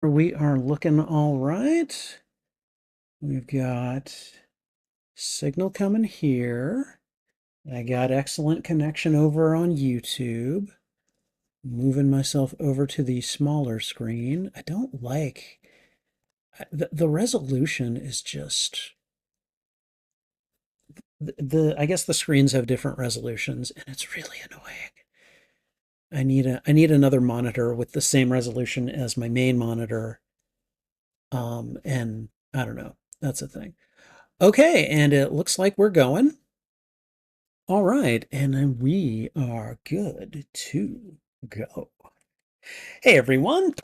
We are looking all right. We've got signal coming here. I got excellent connection over on YouTube. Moving myself over to the smaller screen. I don't like the resolution is just I guess the screens have different resolutions and it's really annoying. I need another monitor with the same resolution as my main monitor. And I don't know. That's a thing. Okay, and it looks like we're going. All right, and then we are good to go. Hey everyone,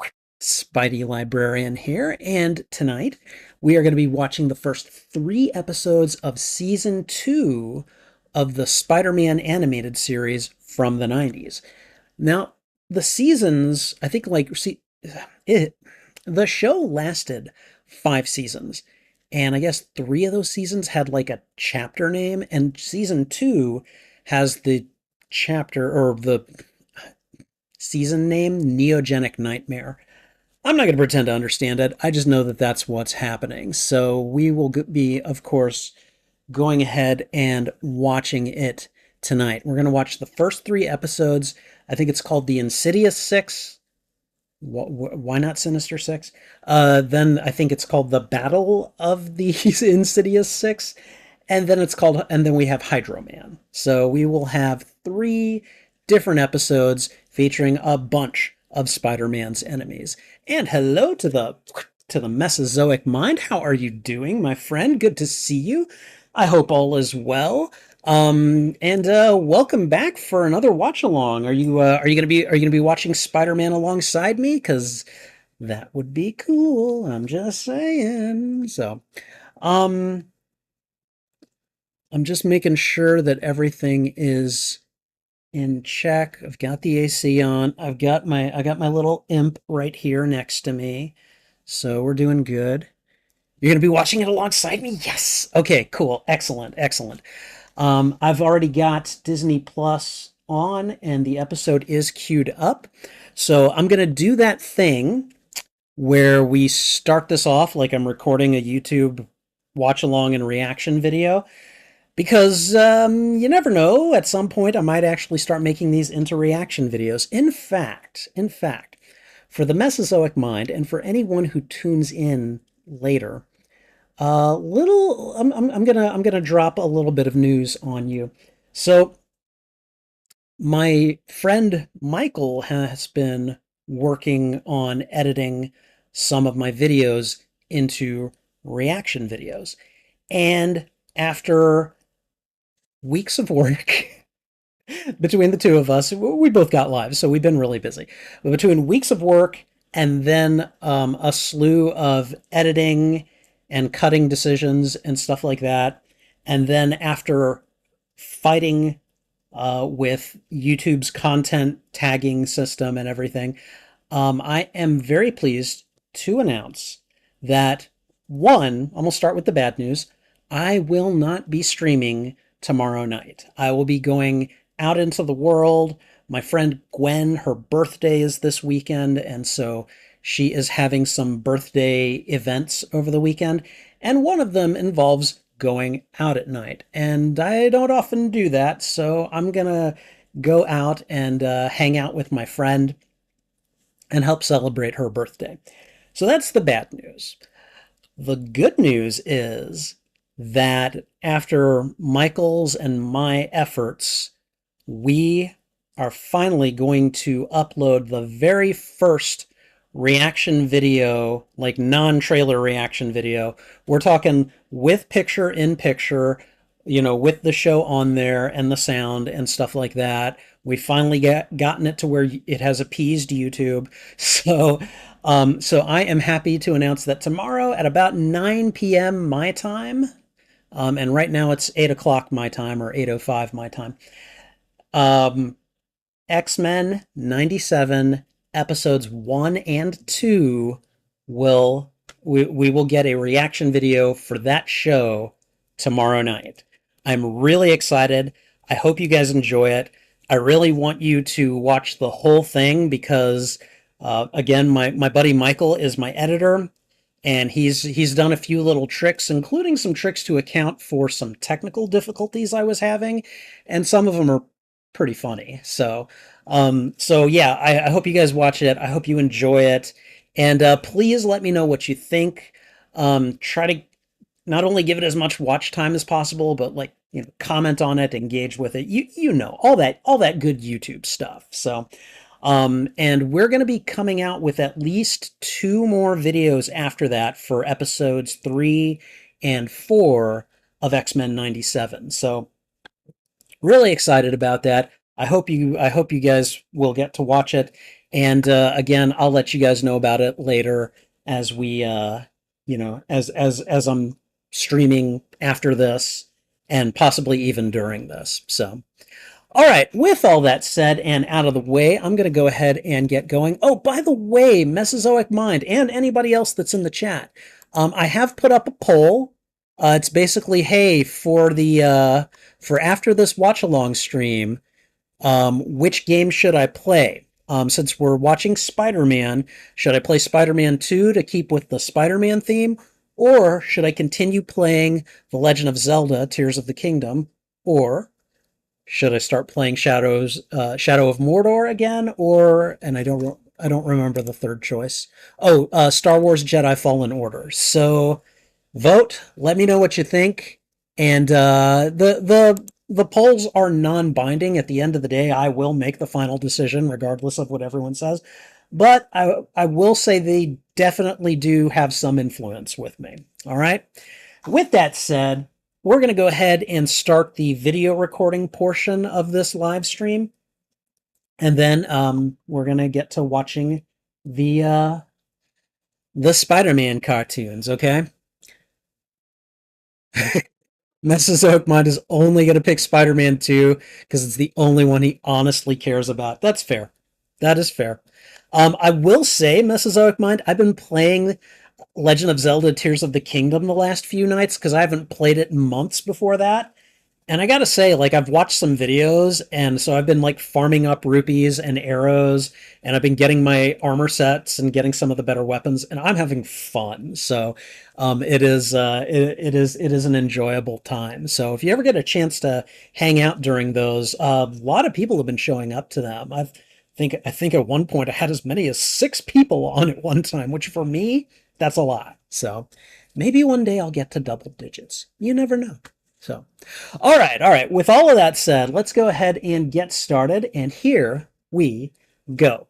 Spidey Librarian here, and tonight we are going to be watching the first 3 episodes of season 2 of the Spider-Man animated series from the 90s. Now, the seasons, I think the show lasted 5 seasons. And I guess 3 of those seasons had like a chapter name, and season 2 has the chapter or the season name Neogenic Nightmare. I'm not going to pretend to understand it. I just know that that's what's happening. So we will be, of course, going ahead and watching it tonight. We're going to watch the first 3 episodes. I think it's called the Insidious Six. Why not Sinister Six? Then I think it's called the Battle of the Insidious Six, and then we have Hydro Man. So we will have 3 different episodes featuring a bunch of Spider-Man's enemies. And hello to the Mesozoic Mind. How are you doing, my friend? Good to see you. I hope all is well. And welcome back for another watch along. Are you gonna be watching Spider-Man alongside me? Because that would be cool. I'm just saying. So, um, I'm just making sure that everything is in check. I've got the AC on. I got my little imp right here next to me. So we're doing good. You're gonna be watching it alongside me? Yes. Okay, cool. Excellent, excellent. I've already got Disney Plus on, and the episode is queued up. So I'm going to do that thing where we start this off like I'm recording a YouTube watch along and reaction video. Because you never know, at some point I might actually start making these into reaction videos. In fact, for the Mesozoic Mind and for anyone who tunes in later, I'm gonna drop a little bit of news on you. So my friend Michael has been working on editing some of my videos into reaction videos. And after weeks of work between the two of us, we both got lives, so we've been really busy. But between weeks of work and then a slew of editing and cutting decisions and stuff like that, and then after fighting with YouTube's content tagging system and everything, I am very pleased to announce that one, I'm going to start with the bad news. I will not be streaming tomorrow night. I will be going out into the world. My friend Gwen, her birthday is this weekend, and so she is having some birthday events over the weekend, and one of them involves going out at night. And I don't often do that, so I'm gonna go out and hang out with my friend and help celebrate her birthday. So that's the bad news. The good news is that after Michael's and my efforts, we are finally going to upload the very first reaction video, like non-trailer reaction video. We're talking with picture in picture, with the show on there and the sound and stuff like that. We finally gotten it to where it has appeased YouTube. So I am happy to announce that tomorrow at about 9 p.m. my time, and right now it's 8 o'clock my time or 8:05 my time. Um, X-Men 97 episodes 1 and 2 we will get a reaction video for that show tomorrow night. I'm really excited. I hope you guys enjoy it. I really want you to watch the whole thing because Again, my buddy Michael is my editor, and he's done a few little tricks, including some tricks to account for some technical difficulties I was having, and some of them are pretty funny. So yeah, I hope you guys watch it. I hope you enjoy it, and please let me know what you think. Try to not only give it as much watch time as possible, but like, comment on it, engage with it. You know, all that good YouTube stuff. And we're going to be coming out with at least two more videos after that for episodes 3 and 4 of X-Men 97. So really excited about that. I hope you guys will get to watch it. And again, I'll let you guys know about it later as we as I'm streaming after this and possibly even during this. So all right, with all that said and out of the way, I'm going to go ahead and get going. Oh, by the way, Mesozoic Mind and anybody else that's in the chat, I have put up a poll. It's basically, hey, for after this watch along stream, which game should I play? Since we're watching Spider-Man, should I play Spider-Man 2 to keep with the Spider-Man theme, or should I continue playing The Legend of Zelda: Tears of the Kingdom, or should I start playing Shadow of Mordor again, or and I don't remember the third choice. Oh, Star Wars Jedi Fallen Order. So vote. Let me know what you think. And the polls are non-binding. At the end of the day, I will make the final decision, regardless of what everyone says. But I will say they definitely do have some influence with me. All right. With that said, we're going to go ahead and start the video recording portion of this live stream, and then we're going to get to watching the Spider-Man cartoons. Okay. Mesozoic Mind is only going to pick Spider-Man 2 because it's the only one he honestly cares about. That's fair. That is fair. I will say, Mesozoic Mind, I've been playing Legend of Zelda: Tears of the Kingdom the last few nights because I haven't played it in months before that. And I gotta say, like, I've watched some videos, and so I've been like farming up rupees and arrows, and I've been getting my armor sets and getting some of the better weapons, and I'm having fun. So, it is an enjoyable time. So if you ever get a chance to hang out during those, a lot of people have been showing up to them. I think at one point I had as many as 6 people on at one time, which for me, that's a lot. So maybe one day I'll get to double digits. You never know. So, all right, all right. With all of that said, let's go ahead and get started. And here we go.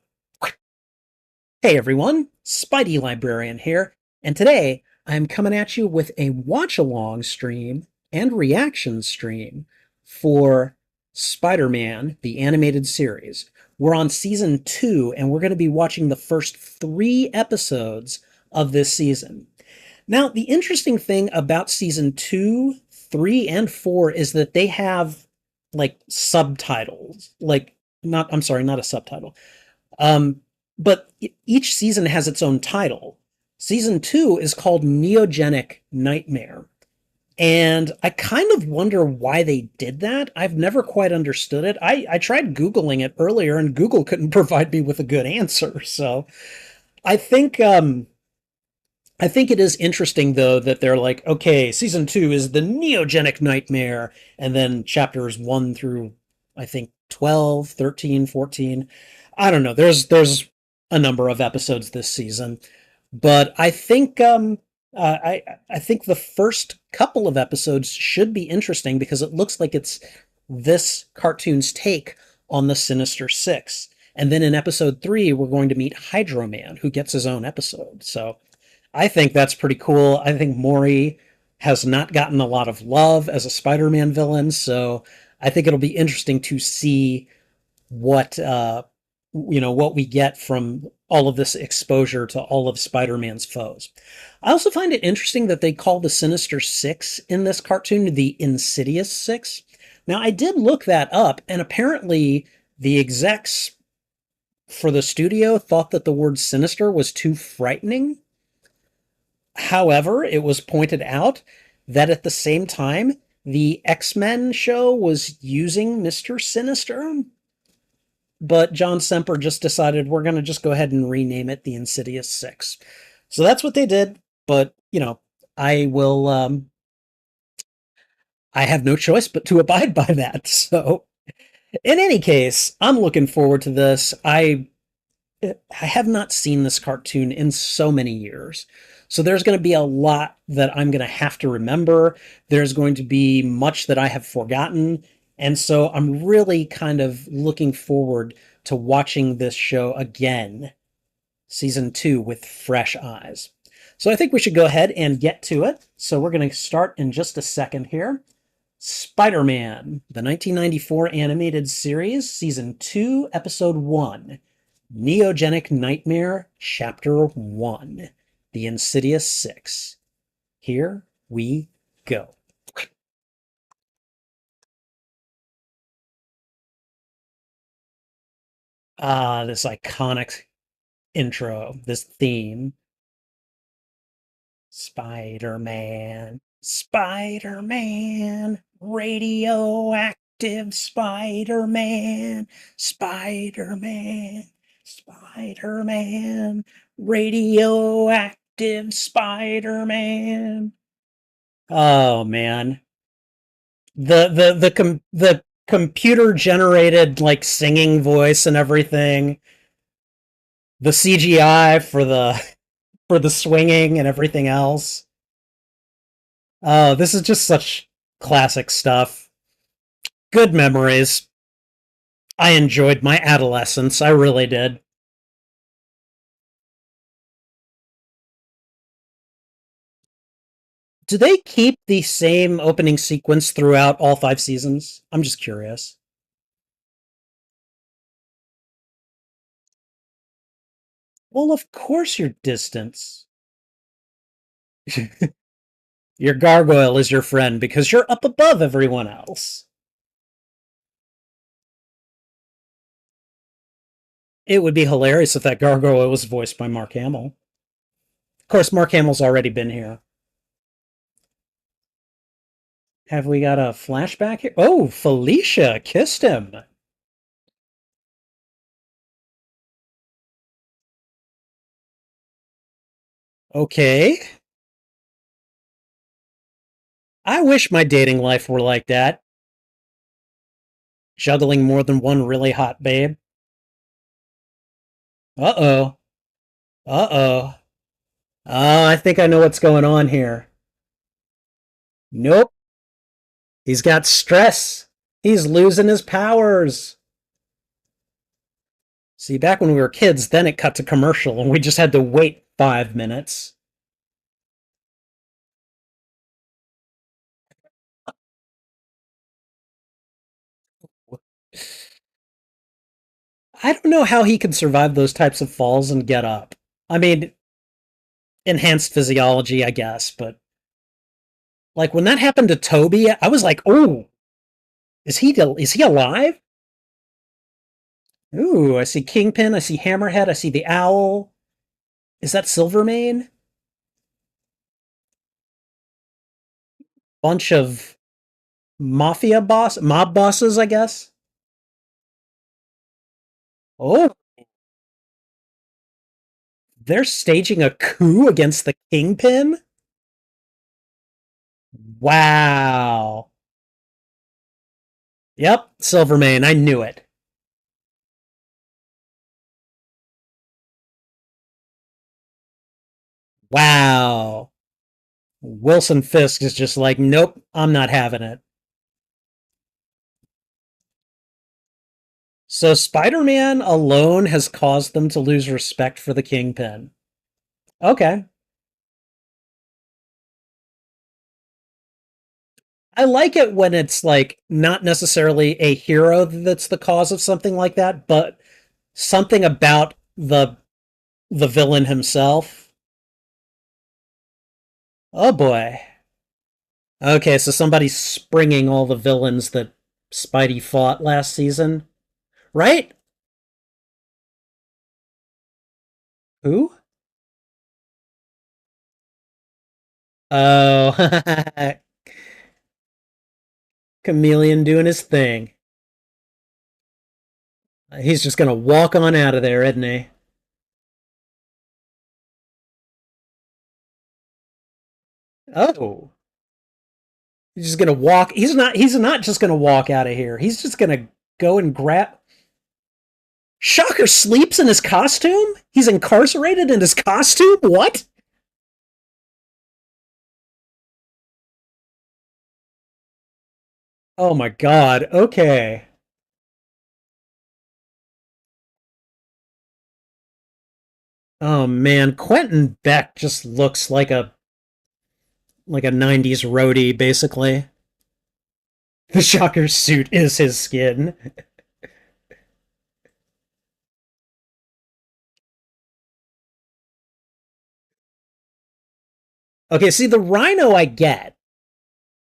Hey everyone, Spidey Librarian here, and today I'm coming at you with a watch-along stream and reaction stream for Spider-Man, the animated series. We're on season 2, and we're going to be watching the first 3 episodes of this season. Now, the interesting thing about season 2, 3, and 4 is that they have like subtitles. Like, not, I'm sorry, not a subtitle. But each season has its own title. Season 2 is called Neogenic Nightmare. And I kind of wonder why they did that. I've never quite understood it. I tried Googling it earlier, and Google couldn't provide me with a good answer. So I think I think it is interesting, though, that they're like, okay, season 2 is the Neogenic Nightmare, and then chapters 1 through, I think, 12, 13, 14. I don't know. There's a number of episodes this season, but I think I think the first couple of episodes should be interesting because it looks like it's this cartoon's take on the Sinister Six. And then in episode 3, we're going to meet Hydro Man, who gets his own episode. So I think that's pretty cool. I think Maury has not gotten a lot of love as a Spider-Man villain, so I think it'll be interesting to see what what we get from all of this exposure to all of Spider-Man's foes. I also find it interesting that they call the Sinister Six in this cartoon the Insidious Six. Now, I did look that up, and apparently the execs for the studio thought that the word sinister was too frightening. However, it was pointed out that at the same time, the X-Men show was using Mr. Sinister. but John Semper just decided we're going to just go ahead and rename it the Insidious Six. So that's what they did. But, I will, I have no choice but to abide by that. So, in any case, I'm looking forward to this. I have not seen this cartoon in so many years. So there's going to be a lot that I'm going to have to remember. There's going to be much that I have forgotten. And so I'm really kind of looking forward to watching this show again, season two, with fresh eyes. So I think we should go ahead and get to it. So we're going to start in just a second here. Spider-Man, the 1994 animated series, season 2, episode 1. Neogenic Nightmare, Chapter 1. The Insidious Six. Here we go. Ah, this iconic intro, this theme. Spider-Man, Spider-Man, radioactive Spider-Man, Spider-Man, Spider-Man, radioactive Spider-Man. Oh man. The computer generated like singing voice and everything. The CGI for the swinging and everything else. Oh, this is just such classic stuff. Good memories. I enjoyed my adolescence. I really did. Do they keep the same opening sequence throughout all 5 seasons? I'm just curious. Well, of course your distance. Your gargoyle is your friend because you're up above everyone else. It would be hilarious if that gargoyle was voiced by Mark Hamill. Of course, Mark Hamill's already been here. Have we got a flashback here? Oh, Felicia kissed him. Okay. I wish my dating life were like that. Juggling more than one really hot babe. Uh oh. Uh oh. Oh, I think I know what's going on here. Nope. He's got stress. He's losing his powers. See, back when we were kids, then it cut to commercial and we just had to wait 5 minutes. I don't know how he could survive those types of falls and get up. I mean, enhanced physiology, I guess, but like when that happened to Toby, I was like, "Oh, is he alive?" Ooh, I see Kingpin, I see Hammerhead, I see the Owl. Is that Silvermane? Bunch of mob bosses, I guess. Oh, they're staging a coup against the Kingpin? Wow. Yep, Silvermane, I knew it. Wow. Wilson Fisk is just like, nope, I'm not having it. So Spider Man alone has caused them to lose respect for the Kingpin. Okay. I like it when it's like not necessarily a hero that's the cause of something like that, but something about the villain himself. Oh boy. Okay, so somebody's springing all the villains that Spidey fought last season, right? Who? Oh, Chameleon doing his thing. He's just gonna walk on out of there, isn't he? Oh, he's just gonna walk. He's not just gonna walk out of here. He's just gonna go and grab. Shocker sleeps in his costume? He's incarcerated in his costume? What? Oh my god. Okay. Oh man, Quentin Beck just looks like a 90s roadie basically. The Shocker suit is his skin. Okay, see the Rhino I get.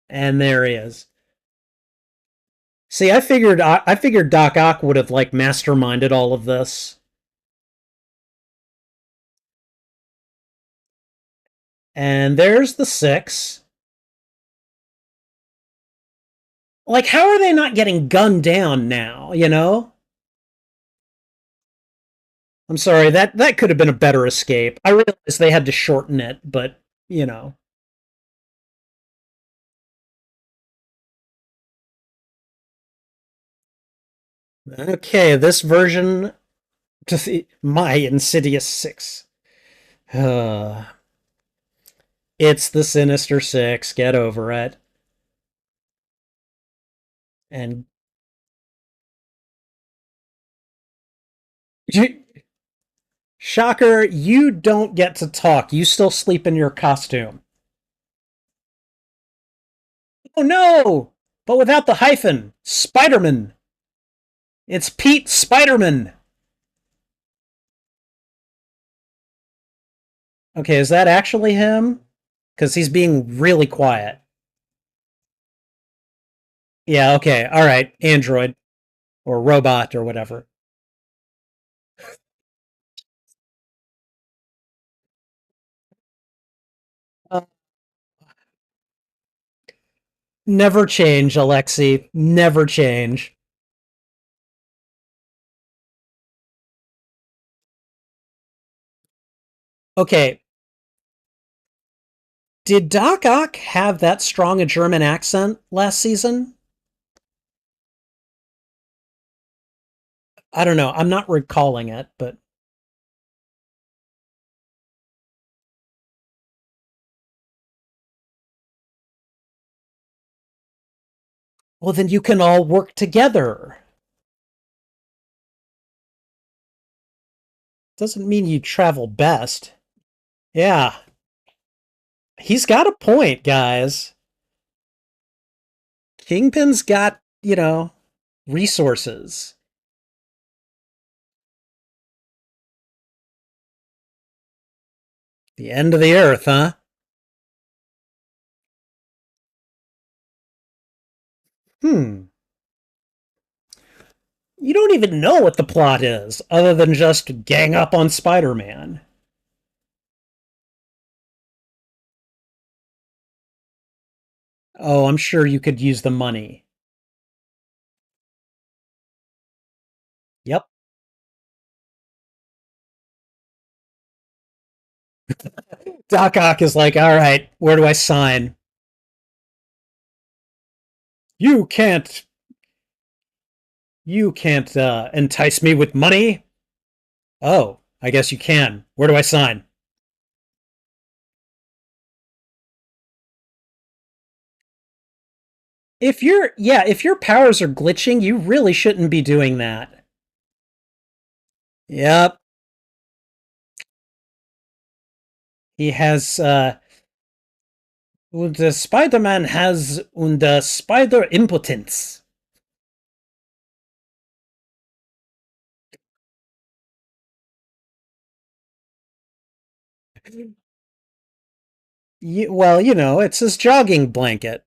And there he is. See, I figured Doc Ock would have like masterminded all of this. And there's the six. Like, how are they not getting gunned down now, you know? I'm sorry, that could have been a better escape. I realize they had to shorten it, but you know. Okay, this version to my Insidious Six. It's the Sinister Six. Get over it. And you, Shocker, you don't get to talk. You still sleep in your costume. Oh no! But without the hyphen. Spider-Man. It's Pete Spider-Man. Okay, is that actually him? Because he's being really quiet. Yeah, okay. All right. Android or robot or whatever. Uh, Never change, Alexei. Never change. Okay. Did Doc Ock have that strong a German accent last season? I don't know. I'm not recalling it, but well, then you can all work together. Doesn't mean you travel best. Yeah. He's got a point, guys. Kingpin's got, resources. The end of the earth, huh? Hmm. You don't even know what the plot is, other than just gang up on Spider Man. Oh, I'm sure you could use the money. Yep. Doc Ock is like, all right, where do I sign? You can't, you can't entice me with money. Oh, I guess you can. Where do I sign? If your powers are glitching, you really shouldn't be doing that. Yep. He has, the Spider Man has the spider impotence. Well, it's his jogging blanket.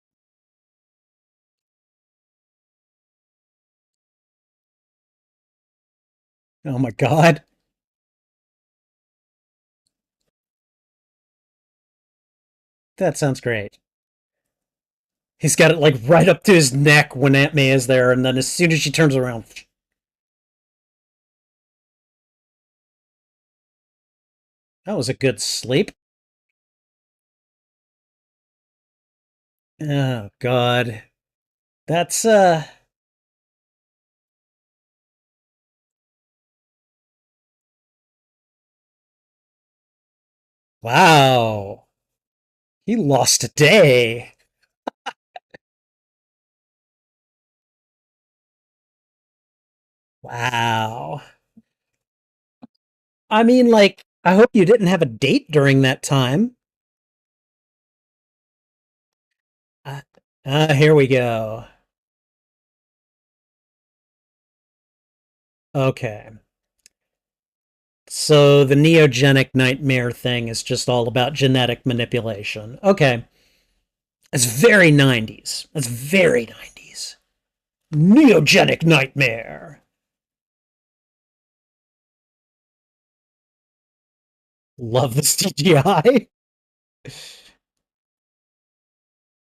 Oh my god. That sounds great. He's got it like right up to his neck when Aunt May is there, and then as soon as she turns around. That was a good sleep. Oh, God. That's, wow. He lost a day. Wow. I mean, like, I hope you didn't have a date during that time. Uh, Here we go. Okay. So the Neogenic Nightmare thing is just all about genetic manipulation. Okay. It's very 90s. That's very 90s. Neogenic Nightmare. Love the CGI.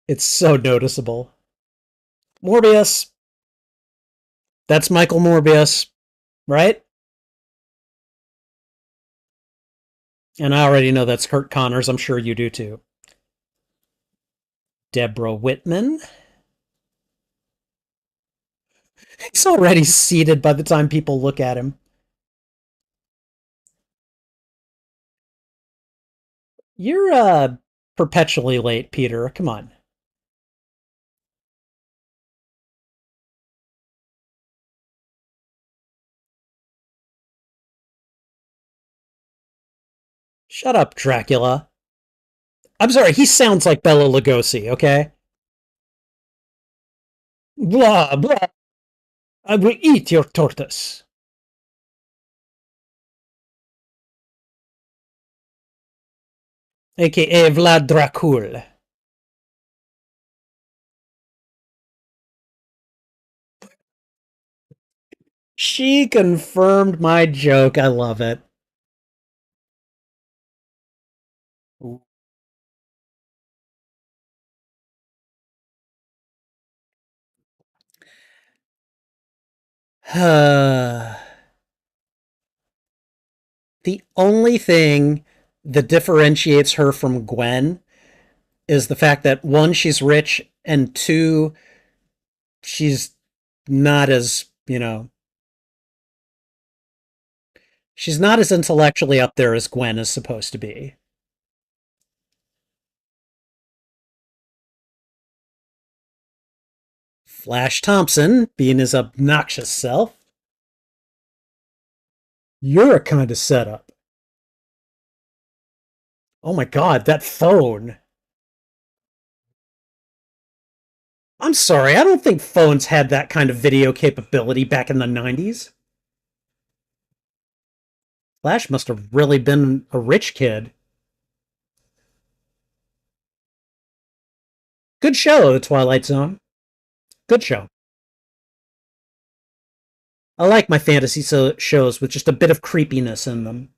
It's so noticeable. Morbius. That's Michael Morbius, right? And I already know that's Kurt Connors. I'm sure you do too. Deborah Whitman. He's already seated by the time people look at him. You're perpetually late, Peter. Come on. Shut up, Dracula. I'm sorry, he sounds like Bela Lugosi, okay? Blah, blah. I will eat your tortoise. AKA Vlad Dracul. She confirmed my joke. I love it. The only thing that differentiates her from Gwen is the fact that one, she's rich, and two, she's not as, she's not as intellectually up there as Gwen is supposed to be. Flash Thompson, being his obnoxious self. You're a kind of setup. Oh my god, that phone. I'm sorry, I don't think phones had that kind of video capability back in the 90s. Flash must have really been a rich kid. Good show, The Twilight Zone. Good show. I like my fantasy shows with just a bit of creepiness in them.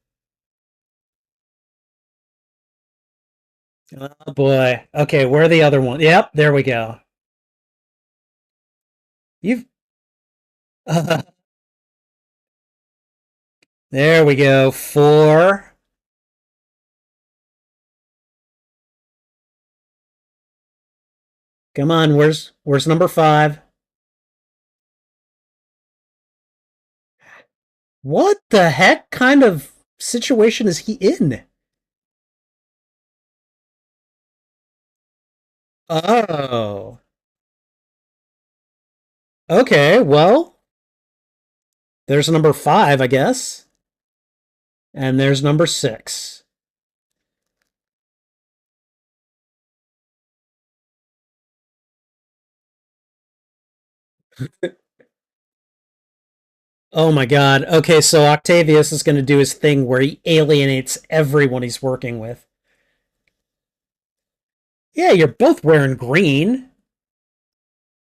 Oh boy. Okay, where are the other ones? Yep, there we go. You've. There we go. Four. Come on, where's number five? What the heck kind of situation is he in? Oh. Okay, well, there's number five, I guess. And there's number six. Oh my god. Okay, so Octavius is going to do his thing where he alienates everyone he's working with. Yeah, you're both wearing green.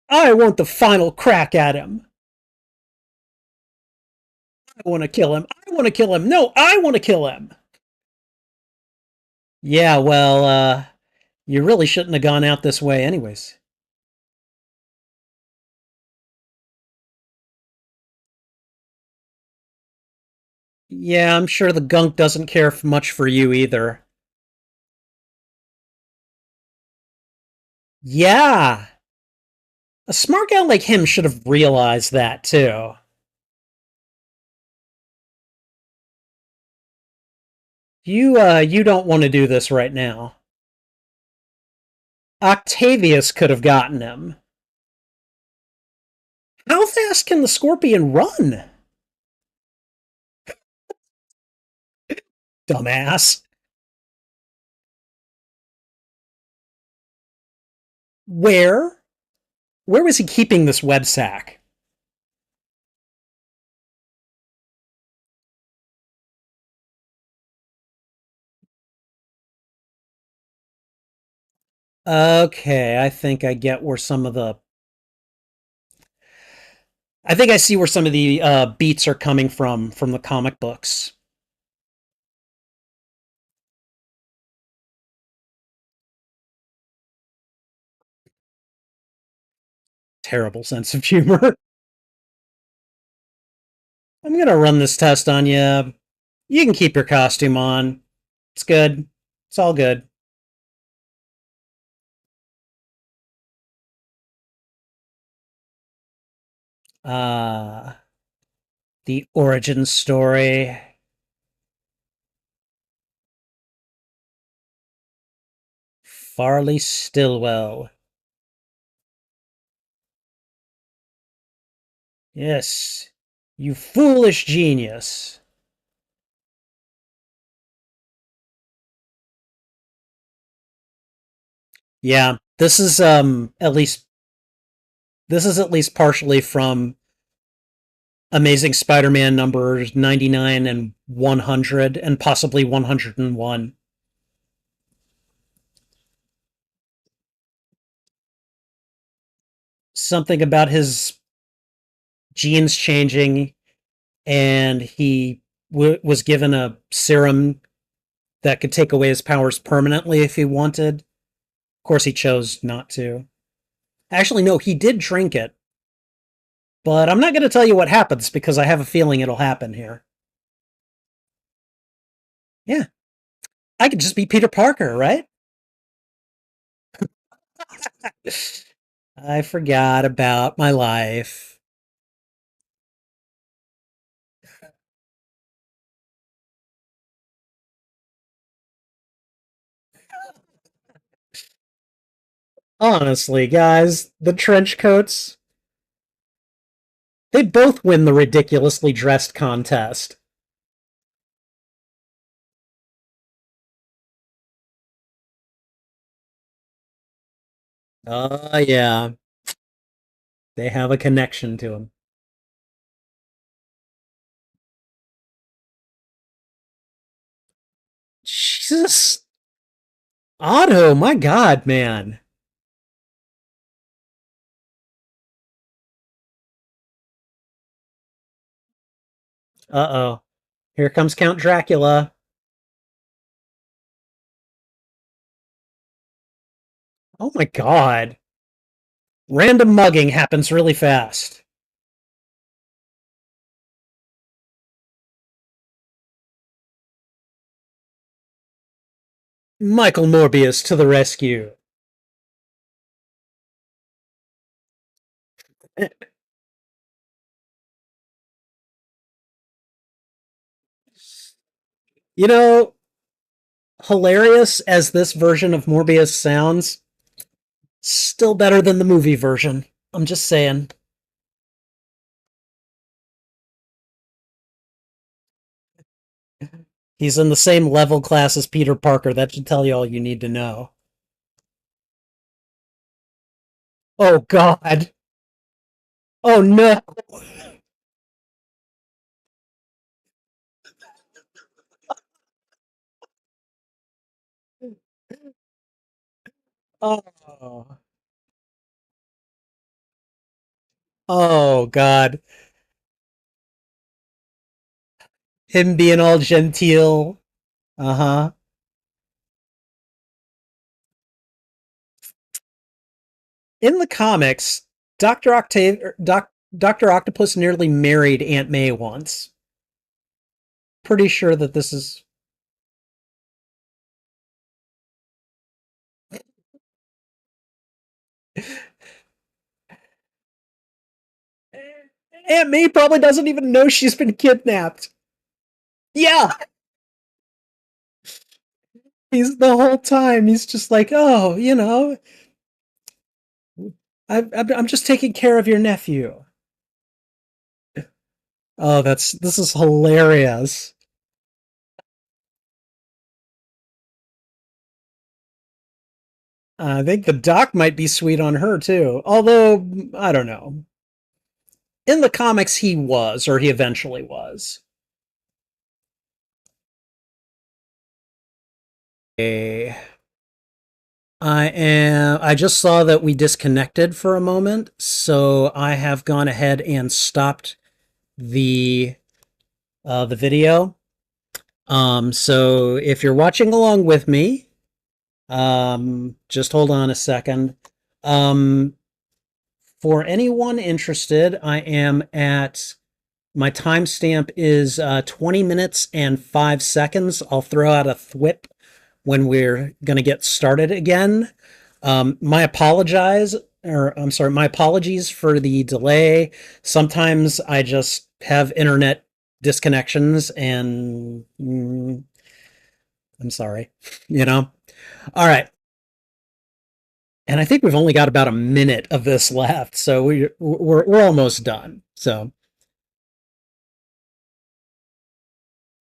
I want the final crack at him. I want to kill him. I want to kill him. No, I want to kill him. Yeah, well, you really shouldn't have gone out this way, anyways. Yeah, I'm sure the gunk doesn't care much for you either. Yeah, a smart guy like him should have realized that too. You don't want to do this right now. Octavius could have gotten him. How fast can the scorpion run? Dumbass. Where? Where was he keeping this web sack? Okay, I think I get where some of the. I think I see where some of the beats are coming from the comic books. Terrible sense of humor. I'm gonna run this test on you. You can keep your costume on. It's good. It's all good. Uh, the origin story. Farley Stillwell. Yes. You foolish genius. Yeah, this is at least partially from Amazing Spider-Man numbers 99 and 100 and possibly 101. Something about his genes changing and he was given a serum that could take away his powers permanently if he wanted. Of course, he chose not to. Actually, no, he did drink it, but I'm not going to tell you what happens because I have a feeling it'll happen here. Yeah, I could just be Peter Parker, right? I forgot about my life. Honestly, guys, the trench coats, they both win the ridiculously dressed contest. Yeah, they have a connection to him. Jesus. Otto, my god, man. Uh-oh. Here comes Count Dracula. Oh my god. Random mugging happens really fast. Michael Morbius to the rescue. You know, hilarious as this version of Morbius sounds, still better than the movie version. I'm just saying. He's in the same level class as Peter Parker. That should tell you all you need to know. Oh, God. Oh, no. Oh. Oh, God. Him being all genteel. Uh huh. In the comics, Dr. Octopus nearly married Aunt May once. pretty sure that this is Aunt May probably doesn't even know she's been kidnapped. Yeah, he's the whole time he's just like, oh, I'm just taking care of your nephew. Oh, this is hilarious. I think the doc might be sweet on her too. Although I don't know. In the comics, he was, or he eventually was. Okay. I just saw that we disconnected for a moment, so I have gone ahead and stopped the the video. So if you're watching along with me, just hold on a second. Um, for anyone interested, I am at my timestamp is 20 minutes and 5 seconds. I'll throw out a thwip when we're going to get started again. My apologize, or I'm sorry, my apologies for the delay. Sometimes I just have internet disconnections and I'm sorry, you know? All right. And I think we've only got about a minute of this left, so we're almost done. So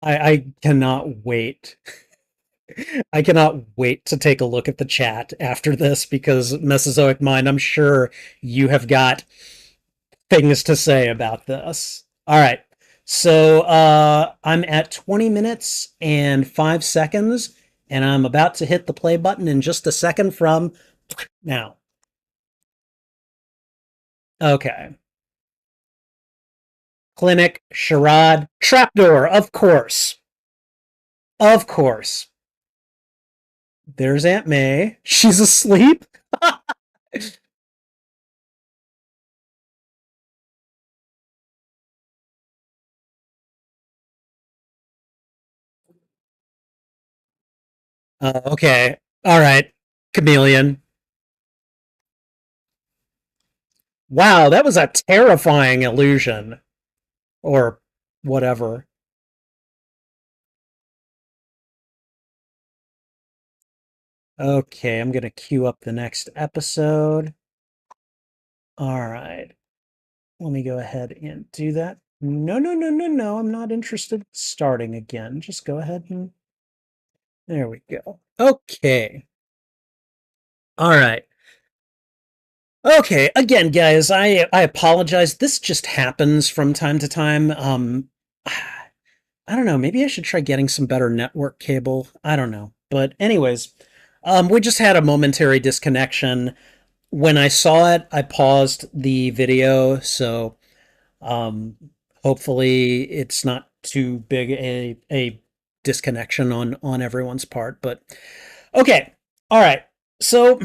I cannot wait. I cannot wait to take a look at the chat after this because Mesozoic Mind, I'm sure you have got things to say about this. All right. So I'm at 20 minutes and 5 seconds, and I'm about to hit the play button in just a second from now. Okay. Clinic, charade, trapdoor, of course. Of course. There's Aunt May. She's asleep. Okay. All right. Chameleon. Wow, that was a terrifying illusion. Or whatever. Okay, I'm going to queue up the next episode. All right. Let me go ahead and do that. No, no, no, no, no. I'm not interested in starting again. Just go ahead and. There we go. Okay. All right. Okay, again, guys, I apologize. This just happens from time to time. I don't know. Maybe I should try getting some better network cable. I don't know. But anyways, we just had a momentary disconnection. When I saw it, I paused the video, so um, hopefully it's not too big a disconnection on everyone's part. But okay, all right. So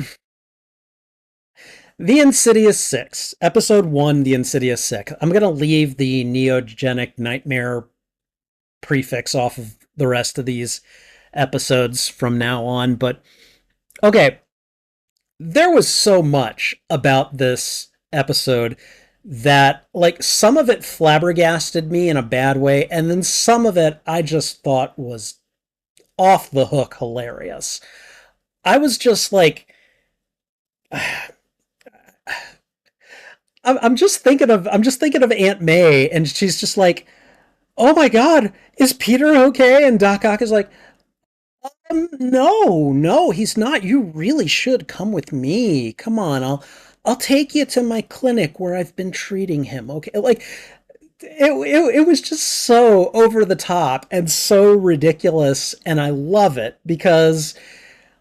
the Insidious Six, Episode One, The Insidious Six. I'm gonna leave the Neogenic Nightmare prefix off of the rest of these episodes from now on, but okay, there was so much about this episode that like some of it flabbergasted me in a bad way, and then some of it I just thought was off the hook hilarious. I was just like I'm just thinking of Aunt May, and she's just like, "Oh my God, is Peter okay?" And Doc Ock is like, no, no, he's not. You really should come with me. Come on, I'll take you to my clinic where I've been treating him. Okay, like it was just so over the top and so ridiculous, and I love it because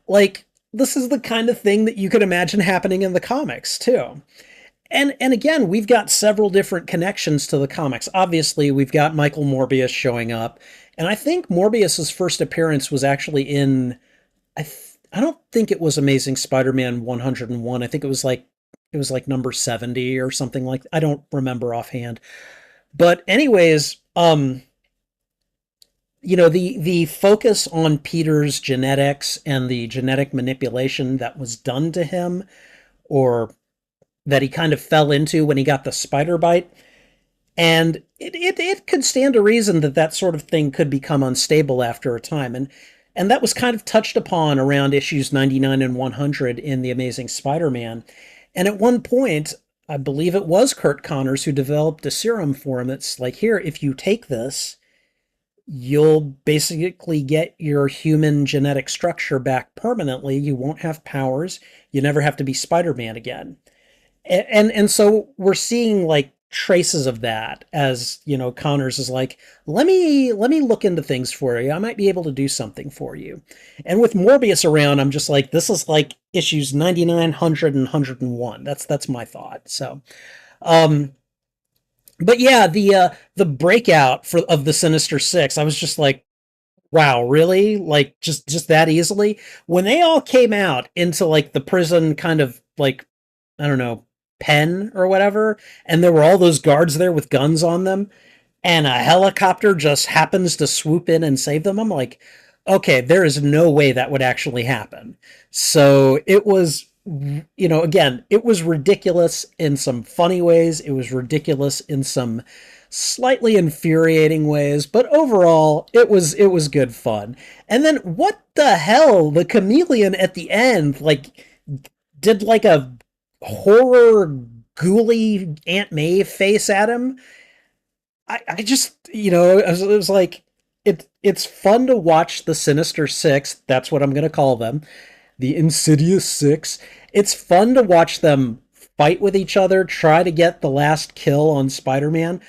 like this is the kind of thing that you could imagine happening in the comics too. And again, we've got several different connections to the comics. Obviously, we've got Michael Morbius showing up, and I think Morbius's first appearance was actually in I don't think it was Amazing Spider-Man 101. I think it was like number 70 or something like I don't remember offhand. But anyways, the focus on Peter's genetics and the genetic manipulation that was done to him, or that he kind of fell into when he got the spider bite. And it could stand to reason that that sort of thing could become unstable after a time. And that was kind of touched upon around issues 99 and 100 in The Amazing Spider-Man. And at one point, I believe it was Kurt Connors who developed a serum for him. It's like, here, if you take this, you'll basically get your human genetic structure back permanently. You won't have powers. You never have to be Spider-Man again. And so we're seeing like traces of that, as Connors is like, let me look into things for you. I might be able to do something for you. And with Morbius around, I'm just like, this is like issues 99, 100, and 101. That's my thought. So um but yeah, the breakout of the Sinister Six, I was just like, wow, really? Like, just that easily? When they all came out into like the prison kind of like, I don't know, pen or whatever, and there were all those guards there with guns on them, and a helicopter just happens to swoop in and save them, I'm like, okay, there is no way that would actually happen. So it was, again, it was ridiculous in some funny ways. It was ridiculous in some slightly infuriating ways, but overall it was good fun. And then what the hell, the chameleon at the end like did like a horror ghouly Aunt May face at him. I just, it was like, it's fun to watch the Sinister Six. That's what I'm going to call them, the Insidious Six. It's fun to watch them fight with each other, try to get the last kill on Spider-Man.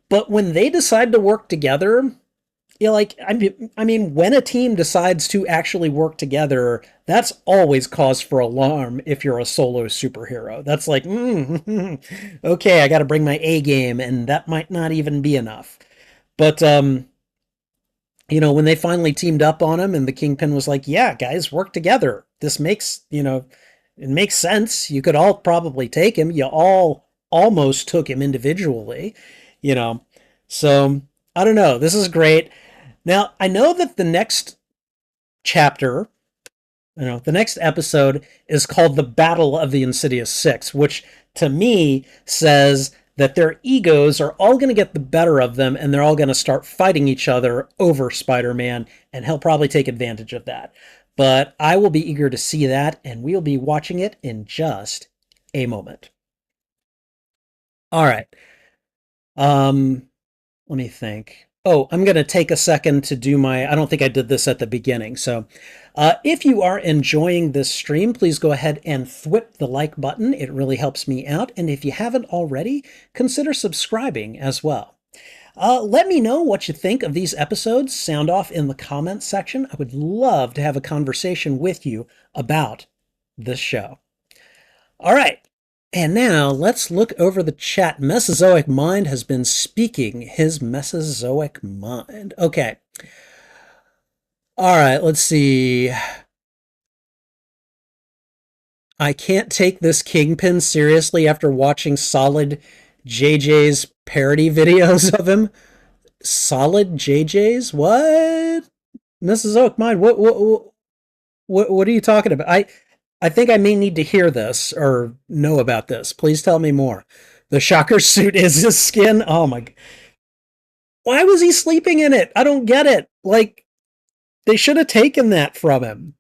But when they decide to work together, like, I mean, when a team decides to actually work together, that's always cause for alarm if you're a solo superhero. That's like, okay, I got to bring my A game, and that might not even be enough. But when they finally teamed up on him, and the Kingpin was like, "Yeah, guys, work together. This makes, it makes sense. You could all probably take him. You all almost took him individually, you know." So I don't know. This is great. Now, I know that the next chapter, the next episode is called The Battle of the Insidious Six, which to me says that their egos are all going to get the better of them, and they're all going to start fighting each other over Spider-Man, and he'll probably take advantage of that. But I will be eager to see that, and we'll be watching it in just a moment. All right. Um, Let me think. Oh, I'm going to take a second to do I don't think I did this at the beginning. So if you are enjoying this stream, please go ahead and thwip the like button. It really helps me out. And if you haven't already, consider subscribing as well. Let me know what you think of these episodes. Sound off in the comments section. I would love to have a conversation with you about this show. All right. And now let's look over the chat. Mesozoic Mind has been speaking his Mesozoic mind. Okay. All right, let's see. I can't take this Kingpin seriously after watching Solid JJ's parody videos of him. Solid JJ's? What? Mesozoic Mind, what are you talking about? I think I may need to hear this or know about this. Please tell me more. The Shocker suit is his skin? Oh my. Why was he sleeping in it? I don't get it. Like, they should have taken that from him.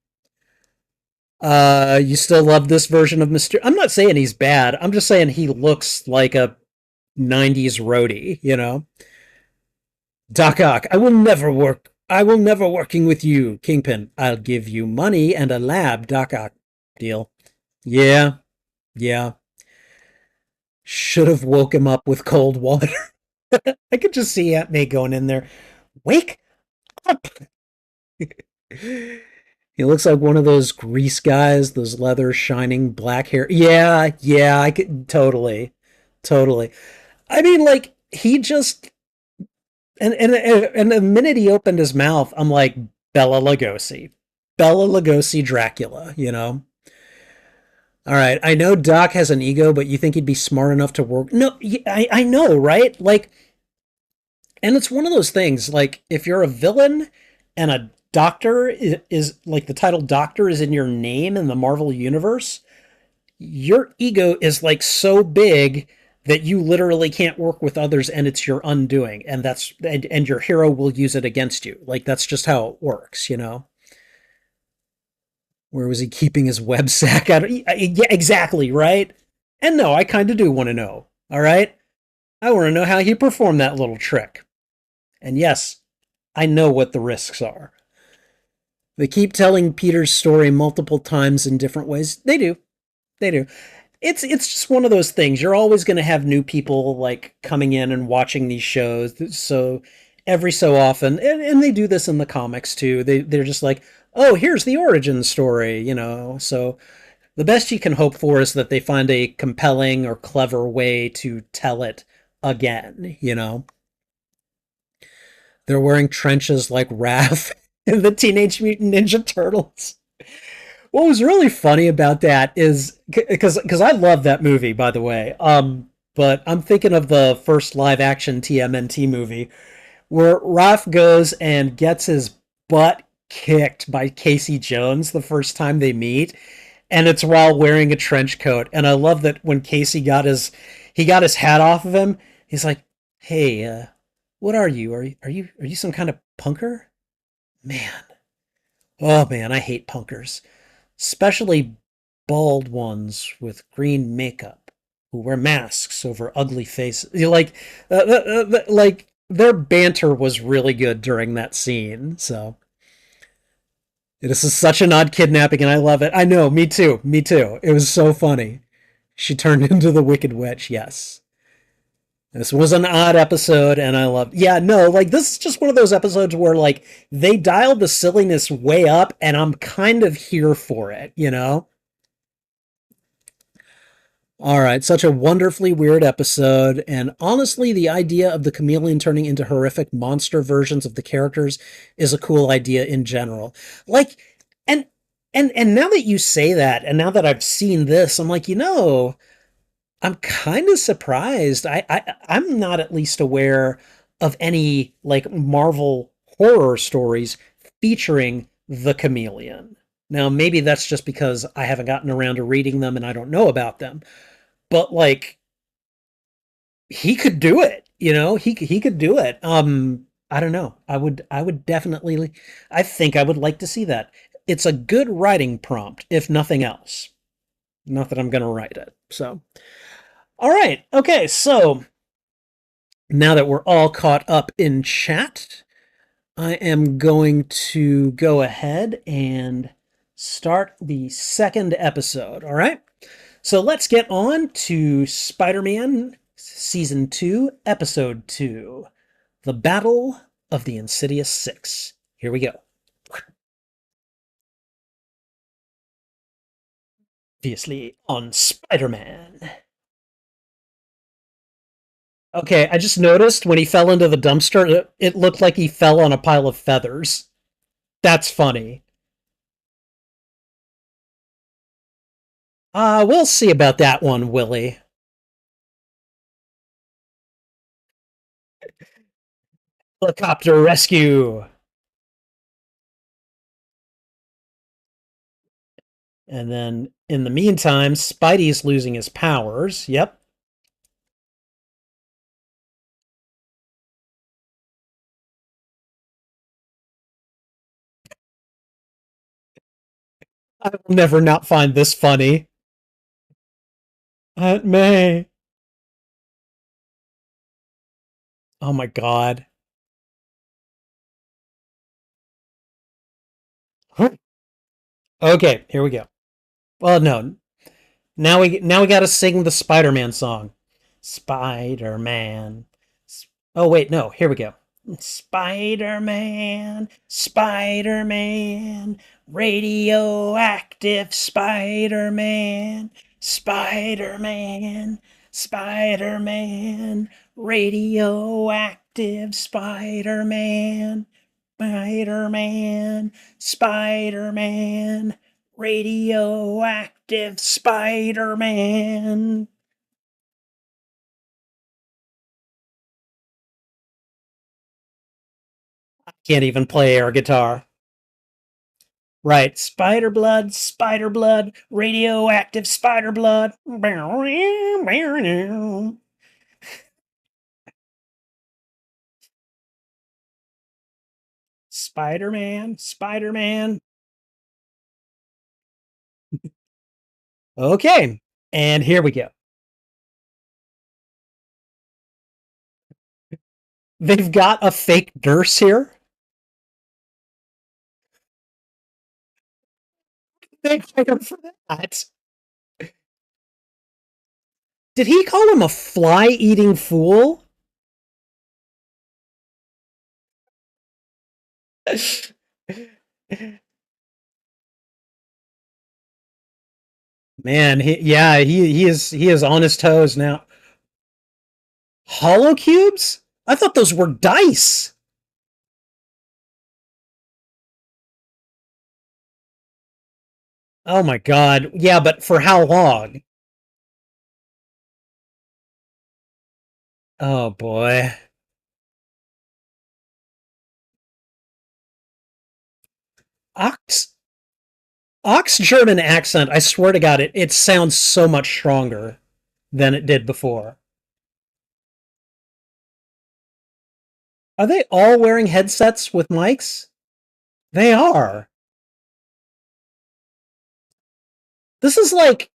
You still love this version of Mr. I'm not saying he's bad. I'm just saying he looks like a 90s roadie, Doc Ock, I will never work. I will never working with you, Kingpin. I'll give you money and a lab, Doc Ock. Deal. Yeah, yeah. Should have woke him up with cold water. I could just see Aunt May going in there. Wake up! He looks like one of those grease guys, those leather shining black hair. Yeah, yeah, I could totally, totally. I mean, like, he just and the minute he opened his mouth, I'm like, Bella Lugosi. Bella Lugosi Dracula. All right, I know Doc has an ego, but you think he'd be smart enough to work? No, I know, right? Like, And it's one of those things, like, if you're a villain and a doctor is like the title doctor is in your name in the Marvel universe, your ego is like so big that you literally can't work with others and it's your undoing. And your hero will use it against you. Like, that's just how it works, you know? Where was he keeping his web sack out? Yeah, exactly, right? And no, I kind of do want to know. All right? I want to know how he performed that little trick. And yes, I know what the risks are. They keep telling Peter's story multiple times in different ways. They do. They do. It's just one of those things. You're always going to have new people like coming in and watching these shows. So every so often, and they do this in the comics too. They're just like, oh, here's the origin story, you know. So the best you can hope for is that they find a compelling or clever way to tell it again, you know. They're wearing trenches like Raph in the Teenage Mutant Ninja Turtles. What was really funny about that is because I love that movie, by the way. But I'm thinking of the first live action TMNT movie where Raph goes and gets his butt kicked by Casey Jones the first time they meet, and it's while wearing a trench coat. And I love that when Casey got his hat off of him, he's like, "Hey, what are you? Are you some kind of punker?" Man, oh man, I hate punkers, especially bald ones with green makeup who wear masks over ugly faces. You like, like their banter was really good during that scene. So this is such an odd kidnapping, and I love it. I know, me too, me too. It was so funny. She turned into the Wicked Witch. Yes. This was an odd episode, and I loved. Yeah, no, like this is just one of those episodes where like they dialed the silliness way up, and I'm kind of here for it. You know. All right, such a wonderfully weird episode, and honestly, the idea of the chameleon turning into horrific monster versions of the characters is a cool idea in general. Like, and and now that you say that, and now that I've seen this, I'm like, you know, I'm kind of surprised. I'm not at least aware of any like Marvel horror stories featuring the chameleon. Now, maybe that's just because I haven't gotten around to reading them and I don't know about them. But like he could do it, you know? He could do it. I don't know. I would definitely I think I would like to see that. It's a good writing prompt if nothing else. Not that I'm going to write it. So, all right. Okay, so now that we're all caught up in chat, I am going to go ahead and start the second episode. All right. So let's get on to Spider Man Season 2, Episode 2, The Battle of the Insidious Six. Here we go. Obviously on Spider Man. Okay, I just noticed when he fell into the dumpster, it looked like he fell on a pile of feathers. That's funny. We'll see about that one, Willie. Helicopter rescue. And then in the meantime, Spidey's losing his powers. Yep. I will never not find this funny. Aunt May. Oh my god. Okay, here we go. Well, no. Now we got to sing the Spider-Man song. Spider-Man. Oh wait, no. Here we go. Spider-Man, Spider-Man, radioactive Spider-Man, Spider-Man, Spider-Man, radioactive Spider-Man, Spider-Man, Spider-Man, radioactive Spider-Man. Can't even play air guitar. Right. Spider blood, radioactive spider blood. Spider Man, Spider Man. Okay. And here we go. They've got a fake nurse here. They hired for that. Did he call him a fly eating fool? Man, he is on his toes now. Hollow cubes? I thought those were dice. Oh my god. Yeah, but for how long? Oh boy. Ox Ox German accent, I swear to god it sounds so much stronger than it did before. Are they all wearing headsets with mics? They are. This is like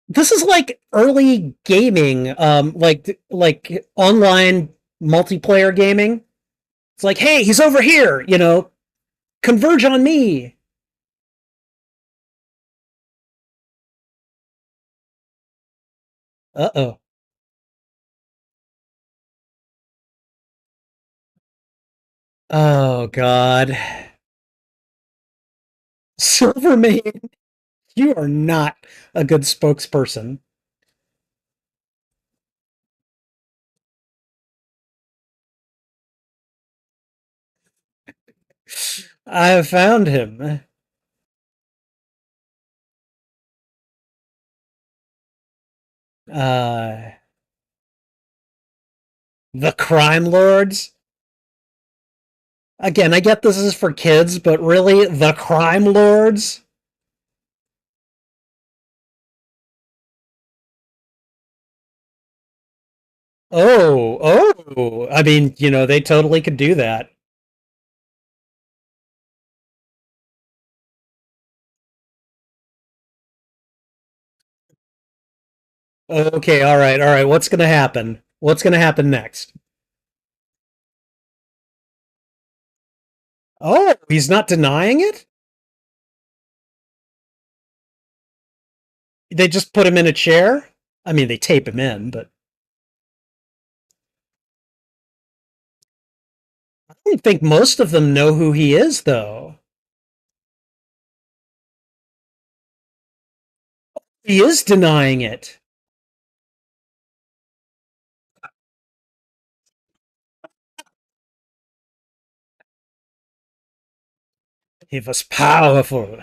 this is like early gaming, like online multiplayer gaming. It's like, hey, he's over here, converge on me. Uh oh. Oh god. Silvermane, you are not a good spokesperson. I have found him. Uh, the crime lords. Again, I get this is for kids, but really, the crime lords. Oh. I mean, they totally could do that. Okay, all right. What's gonna happen? What's gonna happen next? Oh, he's not denying it? They just put him in a chair? I mean, they tape him in, but I don't think most of them know who he is, though. He is denying it. He was powerful.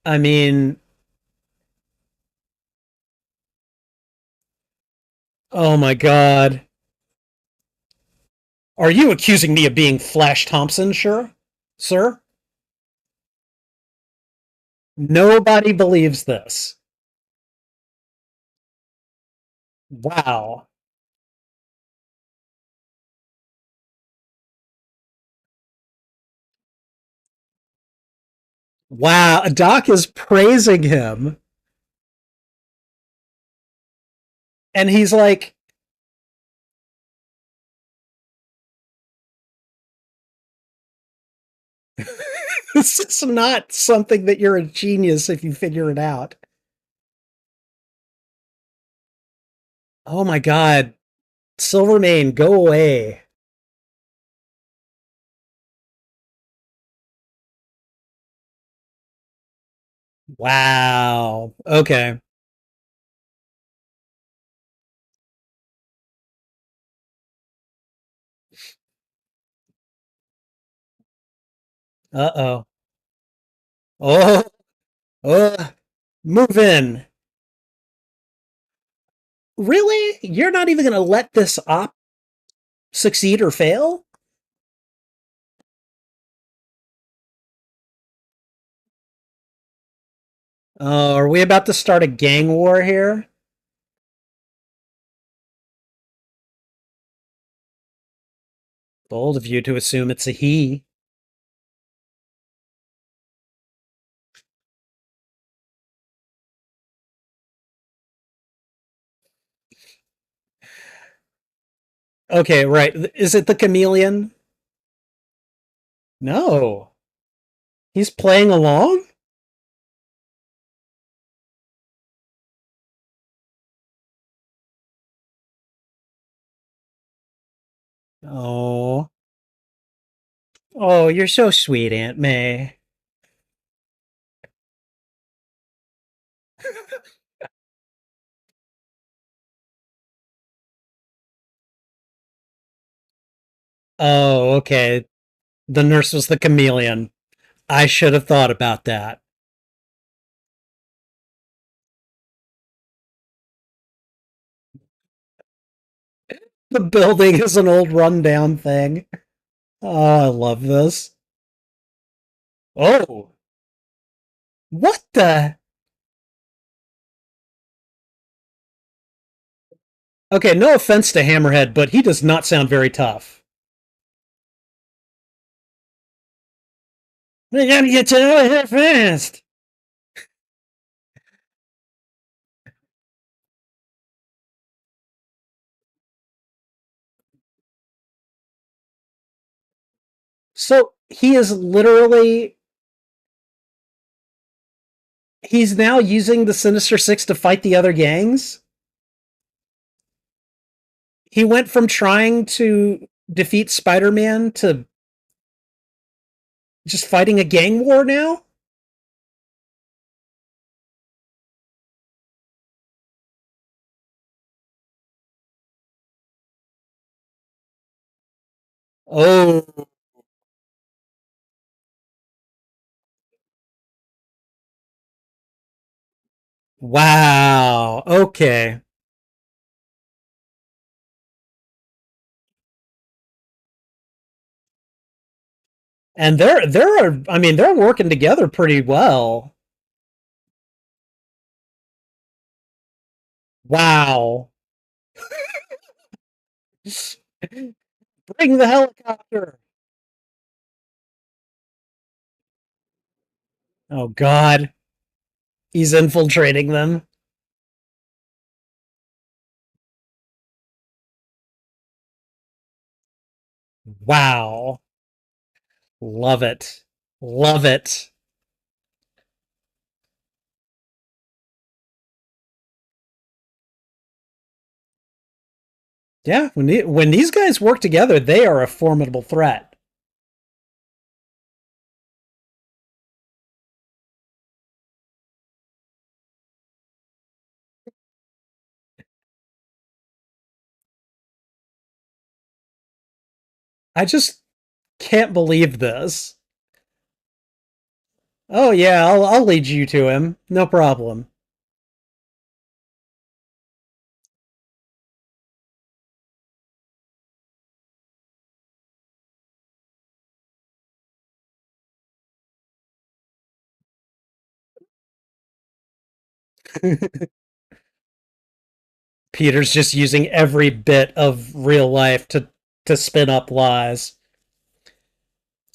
I mean, oh my god. Are you accusing me of being Flash Thompson, sure? Sir? Nobody believes this. Wow. Wow. Doc is praising him, and he's like, this is not something that you're a genius if you figure it out. Oh my god. Silvermane, go away. Wow. Okay. Uh oh. Oh, move in. Really? You're not even going to let this op succeed or fail? Are we about to start a gang war here? Bold of you to assume it's a he. Okay, right. Is it the chameleon? No. He's playing along? Oh. Oh, you're so sweet, Aunt May. Oh, okay. The nurse was the chameleon. I should have thought about that. The building is an old rundown thing. Oh, I love this. Oh, what the? Okay, no offense to Hammerhead, but he does not sound very tough. We gotta get to out of here fast. So he is literally, he's now using the Sinister Six to fight the other gangs. He went from trying to defeat Spider-Man to just fighting a gang war now. Oh, wow. Okay. And I mean they're working together pretty well. Wow. Bring the helicopter. Oh god. He's infiltrating them. Wow. Love it. Love it. Yeah, when these guys work together, they are a formidable threat. I just can't believe this. Oh yeah, I'll lead you to him. No problem. Peter's just using every bit of real life to spin up lies.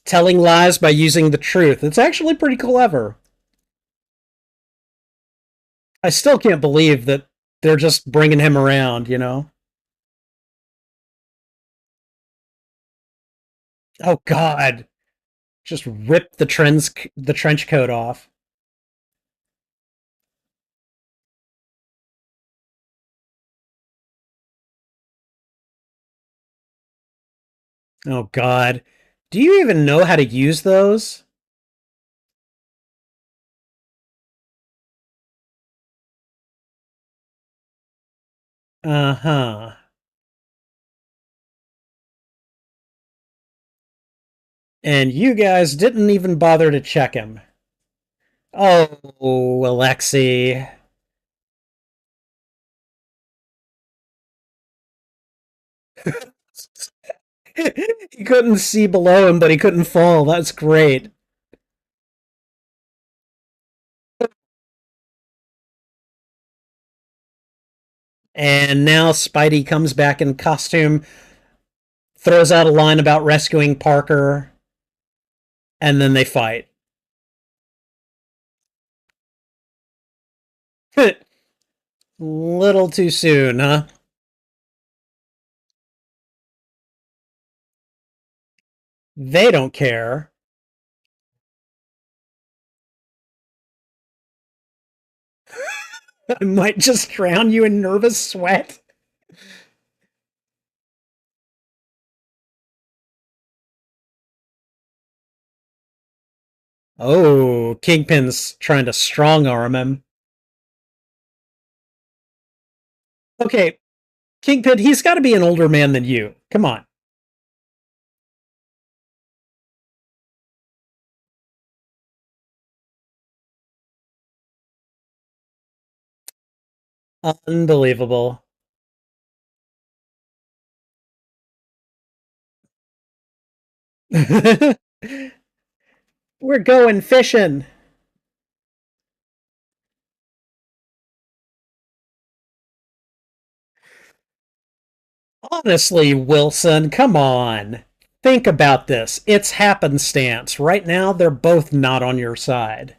Telling lies by using the truth. It's actually pretty clever. I still can't believe that they're just bringing him around, you know? Oh god. Just rip the trench coat off. Oh god. Do you even know how to use those? Uh-huh. And you guys didn't even bother to check him. Oh, Alexi. He couldn't see below him, but he couldn't fall. That's great. And now Spidey comes back in costume, throws out a line about rescuing Parker, and then they fight. Little too soon, huh? They don't care. I might just drown you in nervous sweat. Oh, Kingpin's trying to strong arm him. Okay, Kingpin, he's got to be an older man than you. Come on. Unbelievable. We're going fishing. Honestly, Wilson, come on. Think about this. It's happenstance. Right now, they're both not on your side.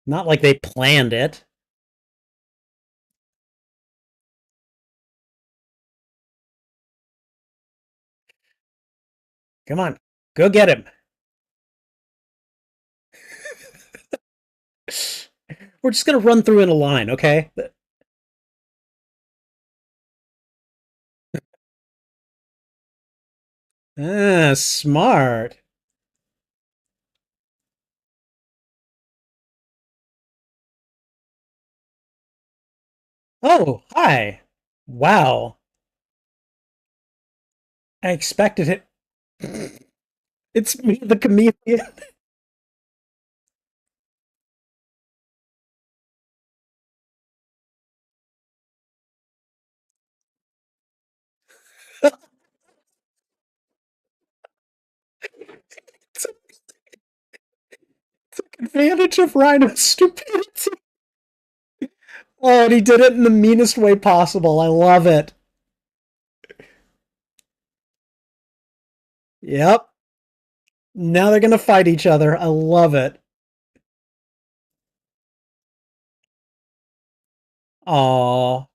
Not like they planned it. Come on, go get him. We're just gonna run through in a line, okay? Ah, smart. Oh, hi. Wow. I expected it. It's me, the comedian. Took advantage of Rhino's stupidity. Oh, and he did it in the meanest way possible. I love it. Yep. Now they're gonna fight each other. I love it. Aww.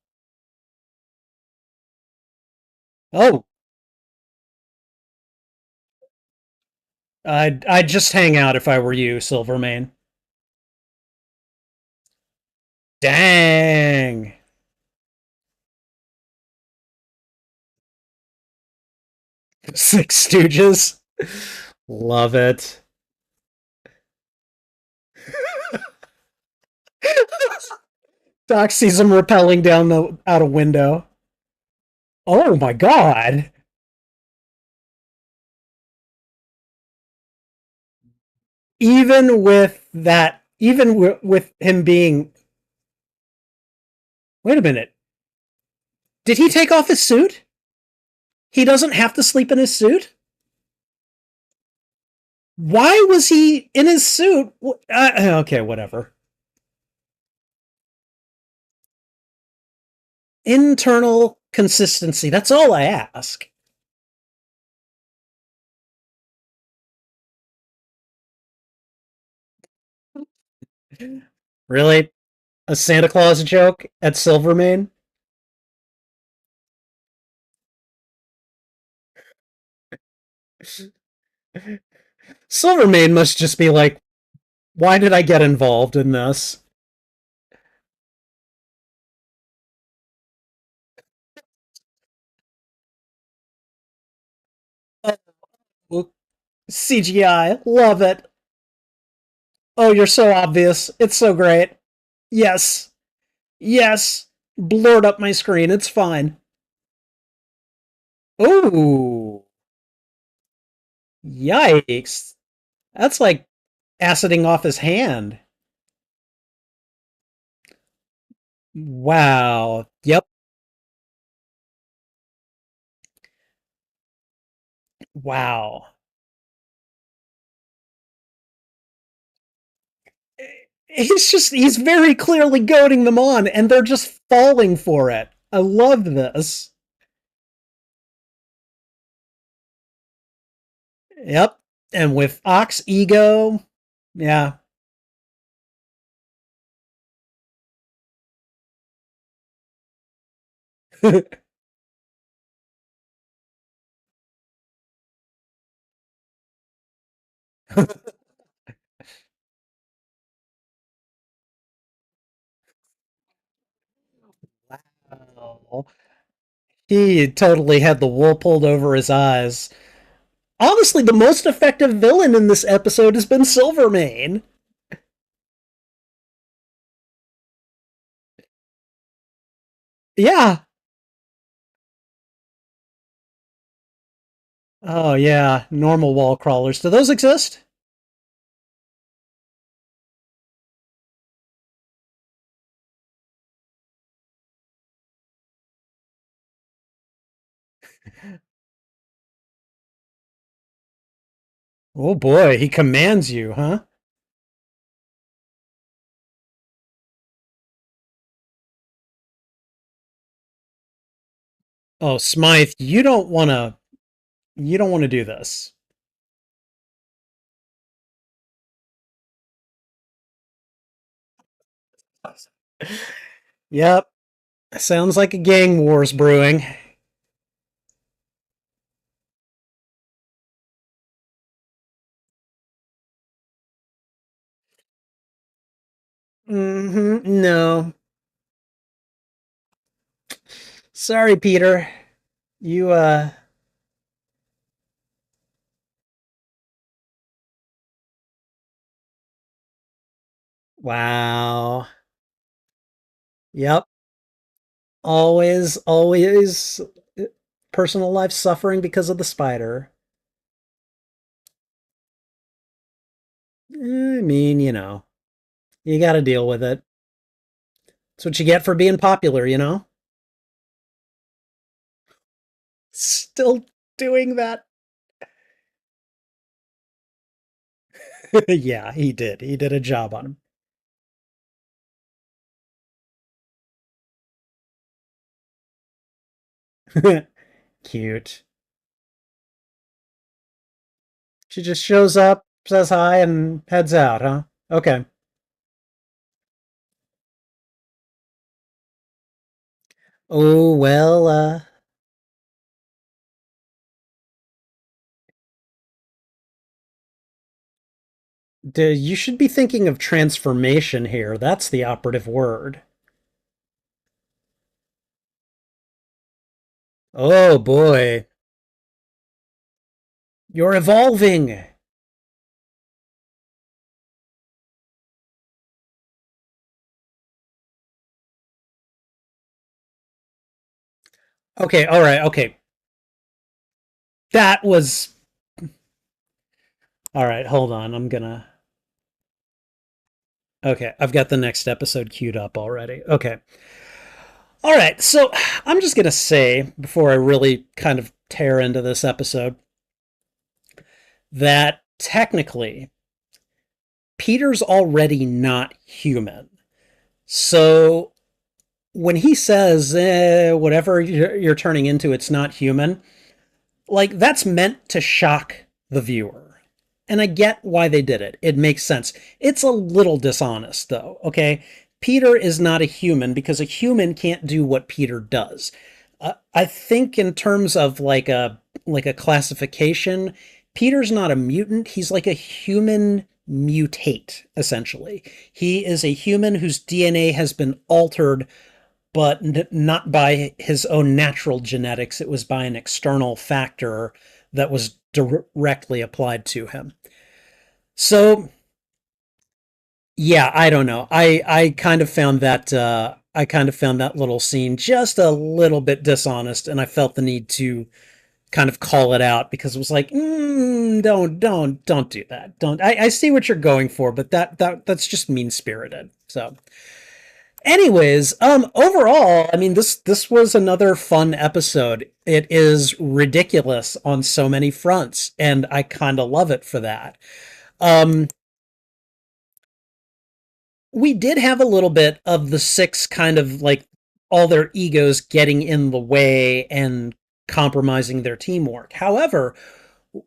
Oh, I'd just hang out if I were you, Silvermane. Dang. Six Stooges. Love it. Doc sees him rappelling down the out a window. Oh my god. Even with that, even with him being. Wait a minute. Did he take off his suit? He doesn't have to sleep in his suit? Why was he in his suit? Okay, whatever. Internal consistency. That's all I ask. Really? A Santa Claus joke at Silvermane? Silvermane must just be like, why did I get involved in this? Oh, CGI. Love it. Oh, you're so obvious. It's so great. Yes. Yes. Blurred up my screen. It's fine. Oh, yikes. That's like aciding off his hand. Wow. Yep. Wow. He's very clearly goading them on, and they're just falling for it. I love this. Yep. And with Ox ego, yeah. Wow. He totally had the wool pulled over his eyes. Honestly, the most effective villain in this episode has been Silvermane. Yeah. Oh, yeah. Normal wall crawlers. Do those exist? Oh boy, he commands you, huh? Oh, Smythe, you don't want to do this. Yep. Sounds like a gang war's brewing. Mm-hmm. No. Sorry, Peter. You wow. Yep. Always personal life suffering because of the spider. I mean, you got to deal with it. That's what you get for being popular. Still doing that. Yeah, he did. He did a job on him. Cute. She just shows up, says hi, and heads out, huh? Okay. Oh, well, you should be thinking of transformation here. That's the operative word. Oh, boy. You're evolving. Okay, all right, okay. That was. All right, hold on. I'm gonna. Okay, I've got the next episode queued up already. Okay. All right, so I'm just gonna say, before I really kind of tear into this episode, that technically, Peter's already not human. So when he says, whatever you're turning into, it's not human, like that's meant to shock the viewer. And I get why they did it. It makes sense. It's a little dishonest, though, okay? Peter is not a human because a human can't do what Peter does. I think in terms of like a classification, Peter's not a mutant. He's like a human mutate, essentially. He is a human whose DNA has been altered, but not by his own natural genetics. It was by an external factor that was directly applied to him. So, yeah, I don't know. I kind of found that I kind of found that little scene just a little bit dishonest, and I felt the need to kind of call it out because it was like, don't do that. Don't. I see what you're going for, but that's just mean spirited. So Anyways, overall, I mean, this was another fun episode. It is ridiculous on so many fronts, and I kind of love it for that. Um, we did have a little bit of the six kind of like all their egos getting in the way and compromising their teamwork. However,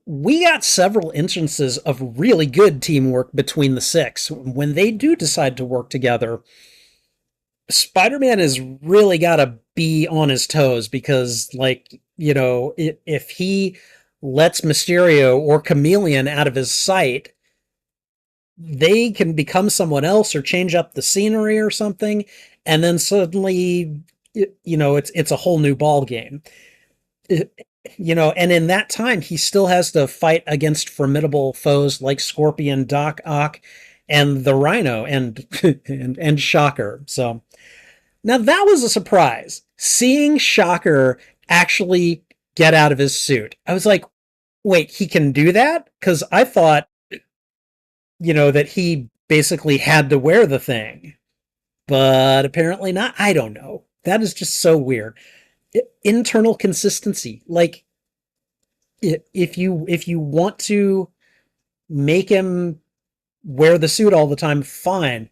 we got several instances of really good teamwork between the six. When they do decide to work together, Spider-Man has really got to be on his toes because, like, if he lets Mysterio or Chameleon out of his sight, they can become someone else or change up the scenery or something, and then suddenly, it's a whole new ball game. And in that time, he still has to fight against formidable foes like Scorpion, Doc Ock, and the Rhino, and and Shocker. So now that was a surprise. Seeing Shocker actually get out of his suit, I was like, wait, he can do that? Because I thought, that he basically had to wear the thing, but apparently not. I don't know. That is just so weird. Internal consistency. Like, if you want to make him wear the suit all the time, fine.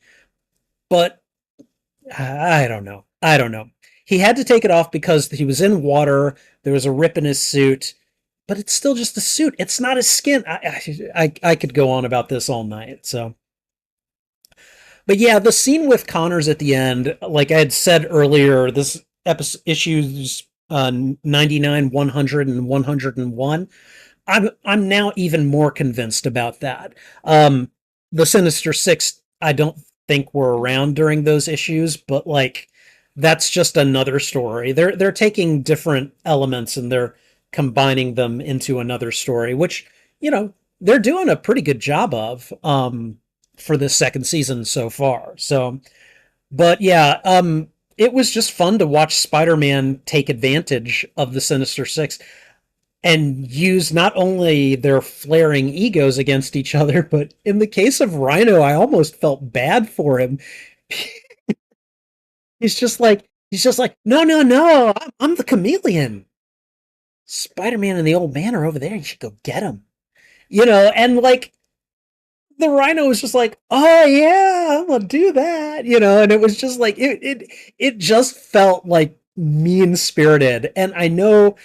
But I don't know. I don't know. He had to take it off because he was in water. There was a rip in his suit, but it's still just a suit. It's not his skin. I could go on about this all night. So, but yeah, the scene with Connors at the end, like I had said earlier, this episode issues 99, 100, and 101. I'm now even more convinced about that. The Sinister Six, I don't think were around during those issues, but like that's just another story. They're taking different elements and they're combining them into another story, which they're doing a pretty good job of for this second season so far. So, but yeah, it was just fun to watch Spider-Man take advantage of the Sinister Six and use not only their flaring egos against each other, but in the case of Rhino, I almost felt bad for him. He's just like, no, no, no, I'm the chameleon. Spider-Man and the old man are over there. You should go get him. And like the Rhino was just like, oh yeah, I'm gonna do that. And it was just like it just felt like mean spirited. And I know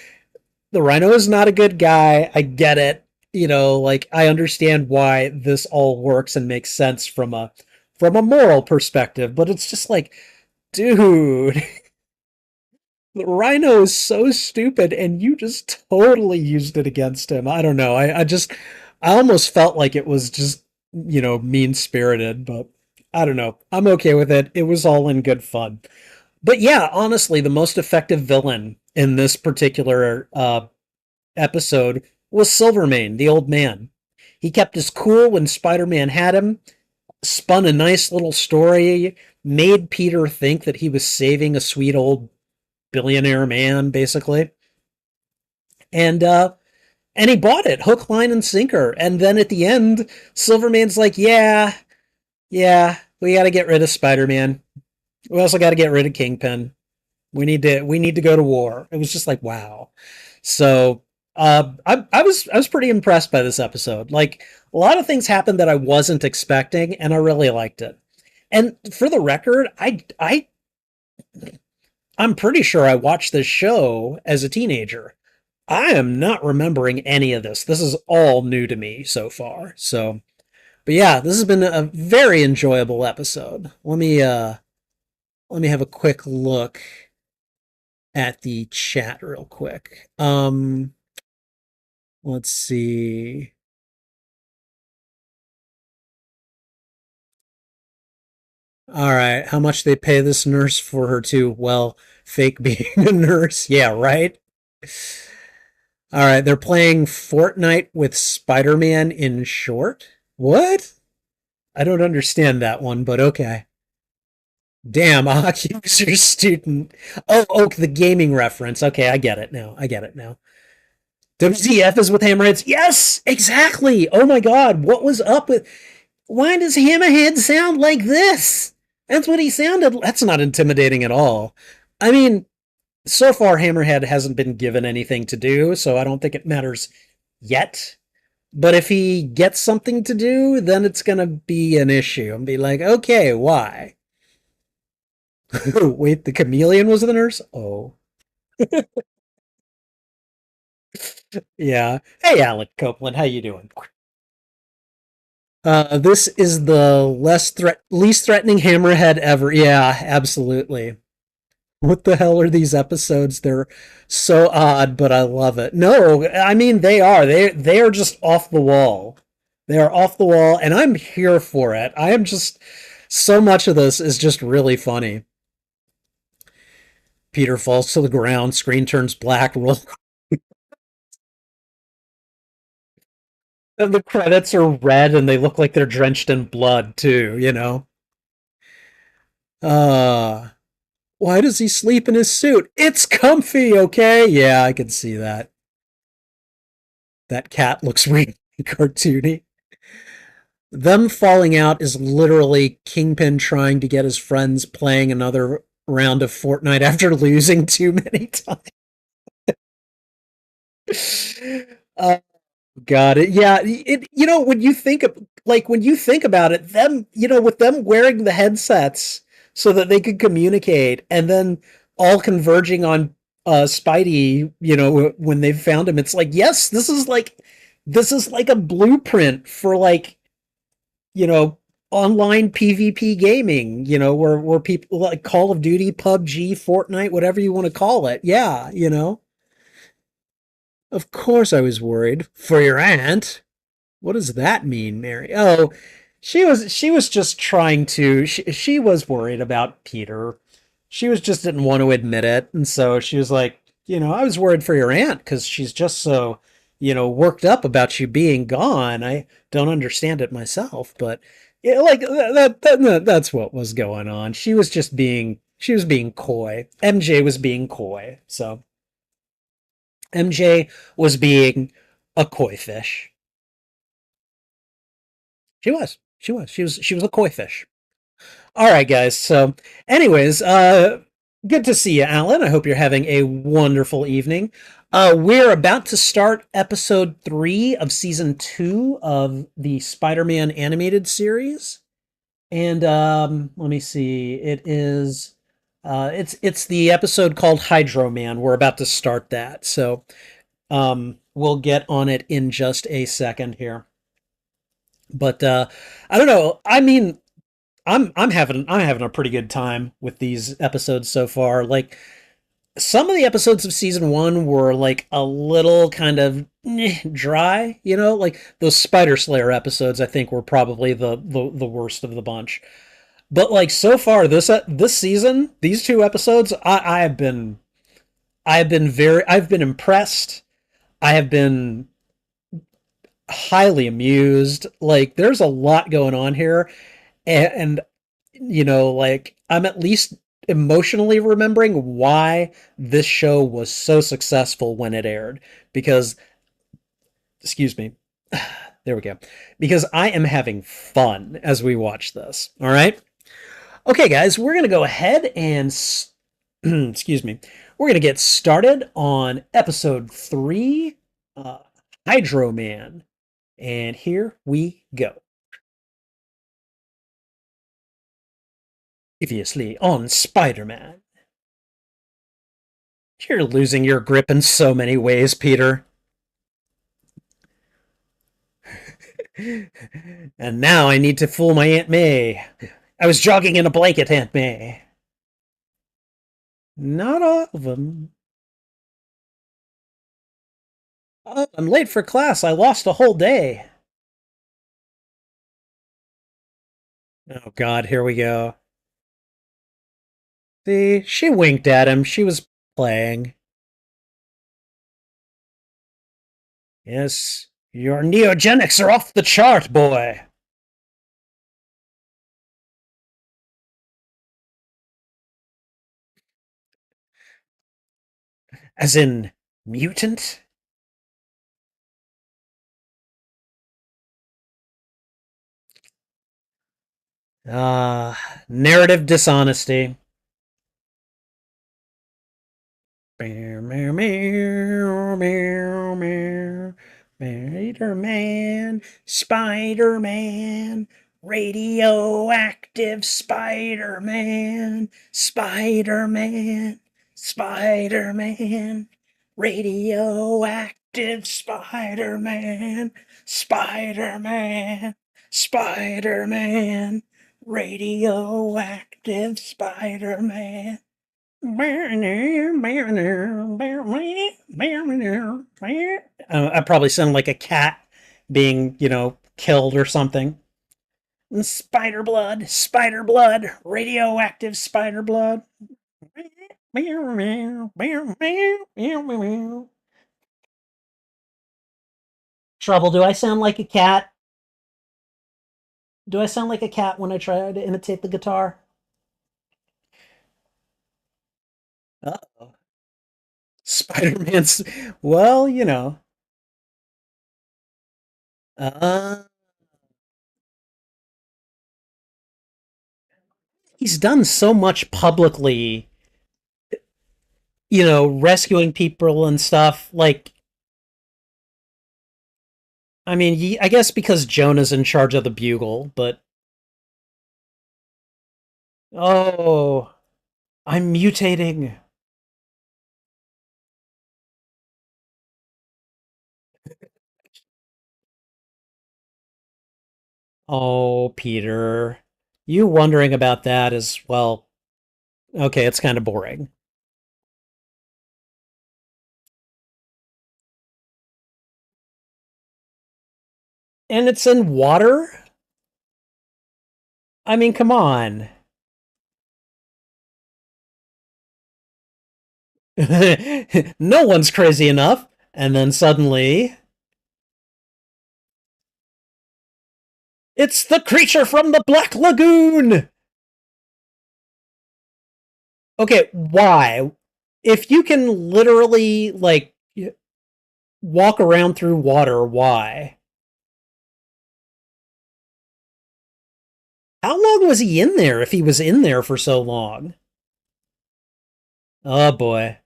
the Rhino is not a good guy. I get it. Like I understand why this all works and makes sense from a moral perspective, but it's just like, dude, the Rhino is so stupid and you just totally used it against him. I don't know. I almost felt like it was just, mean spirited, but I don't know. I'm okay with it. It was all in good fun. But yeah, honestly, the most effective villain in this particular episode was Silvermane, the old man. He kept his cool when Spider-Man had him, spun a nice little story, made Peter think that he was saving a sweet old billionaire man, basically. And he bought it, hook, line, and sinker. And then at the end, Silvermane's like, yeah, yeah, we got to get rid of Spider-Man. We also got to get rid of Kingpin. We need to go to war. It was just like, wow. So I was pretty impressed by this episode. Like a lot of things happened that I wasn't expecting, and I really liked it. And for the record, I'm pretty sure I watched this show as a teenager. I am not remembering any of this. This is all new to me so far. So, but yeah, this has been a very enjoyable episode. Let me have a quick look at the chat real quick. Let's see. All right, how much they pay this nurse for her to, well, fake being a nurse? Yeah, right? All right, they're playing Fortnite with Spider-Man in short? What? I don't understand that one, but okay. Damn, user student. Oh, the gaming reference. Okay, I get it now. I get it now. WTF is with Hammerheads. Yes, exactly. Oh my god, what was up with... Why does Hammerhead sound like this? That's what he sounded. That's not intimidating at all. I mean, so far Hammerhead hasn't been given anything to do, so I don't think it matters yet. But if he gets something to do, then it's gonna be an issue. And be like, okay, why? Wait, the chameleon was the nurse? Oh. Yeah. Hey, Alec Copeland, how you doing? This is the least threatening hammerhead ever. Yeah, absolutely. What the hell are these episodes? They're so odd, but I love it. No, I mean they are. They are just off the wall. They are off the wall, and I'm here for it. I am just so much of this is just really funny. Peter falls to the ground, screen turns black, roll, and the credits are red, and they look like they're drenched in blood too. You know. Uh why does he sleep in his suit? It's comfy, okay? Yeah, I can see that. That cat looks really cartoony. Them falling out is literally Kingpin trying to get his friends playing another round of Fortnite after losing too many times. Got it. Yeah, it. You know, when you think of when you think about it, them, with them wearing the headsets so that they could communicate, and then all converging on Spidey. When they've found him, it's like, yes, this is like a blueprint for you know online PvP gaming. Where people like Call of Duty, PUBG, Fortnite, whatever you want to call it. Yeah, Of course, I was worried for your aunt. What does that mean, Mary? Oh, she was just trying to she was worried about Peter. She was just didn't want to admit it, and so she was like, I was worried for your aunt because she's just so, worked up about you being gone. I don't understand it myself, but yeah, like that's what was going on. She was being coy. MJ was being coy. So MJ was being a koi fish. She was a koi fish. All right, guys. So, anyways, good to see you, Alan. I hope you're having a wonderful evening. We're about to start episode 3 of season 2 of the Spider-Man animated series, and let me see. It's the episode called Hydro Man. We're about to start that, so we'll get on it in just a second here. But I don't know. I mean, I'm having a pretty good time with these episodes so far. Like some of the episodes of season 1 were like a little kind of dry, like those Spider Slayer episodes I think were probably the worst of the bunch. But like so far this season, these 2 episodes, I've been impressed. I have been highly amused. Like there's a lot going on here, and I'm at least emotionally remembering why this show was so successful when it aired. Because, excuse me, there we go. Because I am having fun as we watch this. All right. Okay, guys, we're going to go ahead and, excuse me, we're going to get started on episode 3, uh, Hydro Man. And here we go. Previously on Spider Man. You're losing your grip in so many ways, Peter. And now I need to fool my Aunt May. I was jogging in a blanket, Aunt May. Not all of them. Oh, I'm late for class. I lost a whole day. Oh, God, here we go. See, she winked at him. She was playing. Yes, your neogenics are off the chart, boy. As in, mutant? Narrative dishonesty. Meow, meow, meow, meow, meow. Spider-Man, Spider-Man, radioactive Spider-Man, Spider-Man, Spider-Man, radioactive Spider-Man, Spider-Man, Spider-Man, radioactive Spider-Man. I probably sound like a cat being, killed or something. Spider blood, radioactive spider blood. Trouble, do I sound like a cat? Do I sound like a cat when I try to imitate the guitar? Uh-oh. Spider-Man's, well, uh, he's done so much publicly, rescuing people and stuff. Like, I mean, I guess because Jonah's in charge of the bugle, but oh, I'm mutating. Oh, Peter, you wondering about that is, well, okay, it's kind of boring. And it's in water? I mean, come on. No one's crazy enough. And then suddenly, it's the creature from the Black Lagoon! Okay, why? If you can literally, like, walk around through water, why? How long was he in there if he was in there for so long? Oh boy.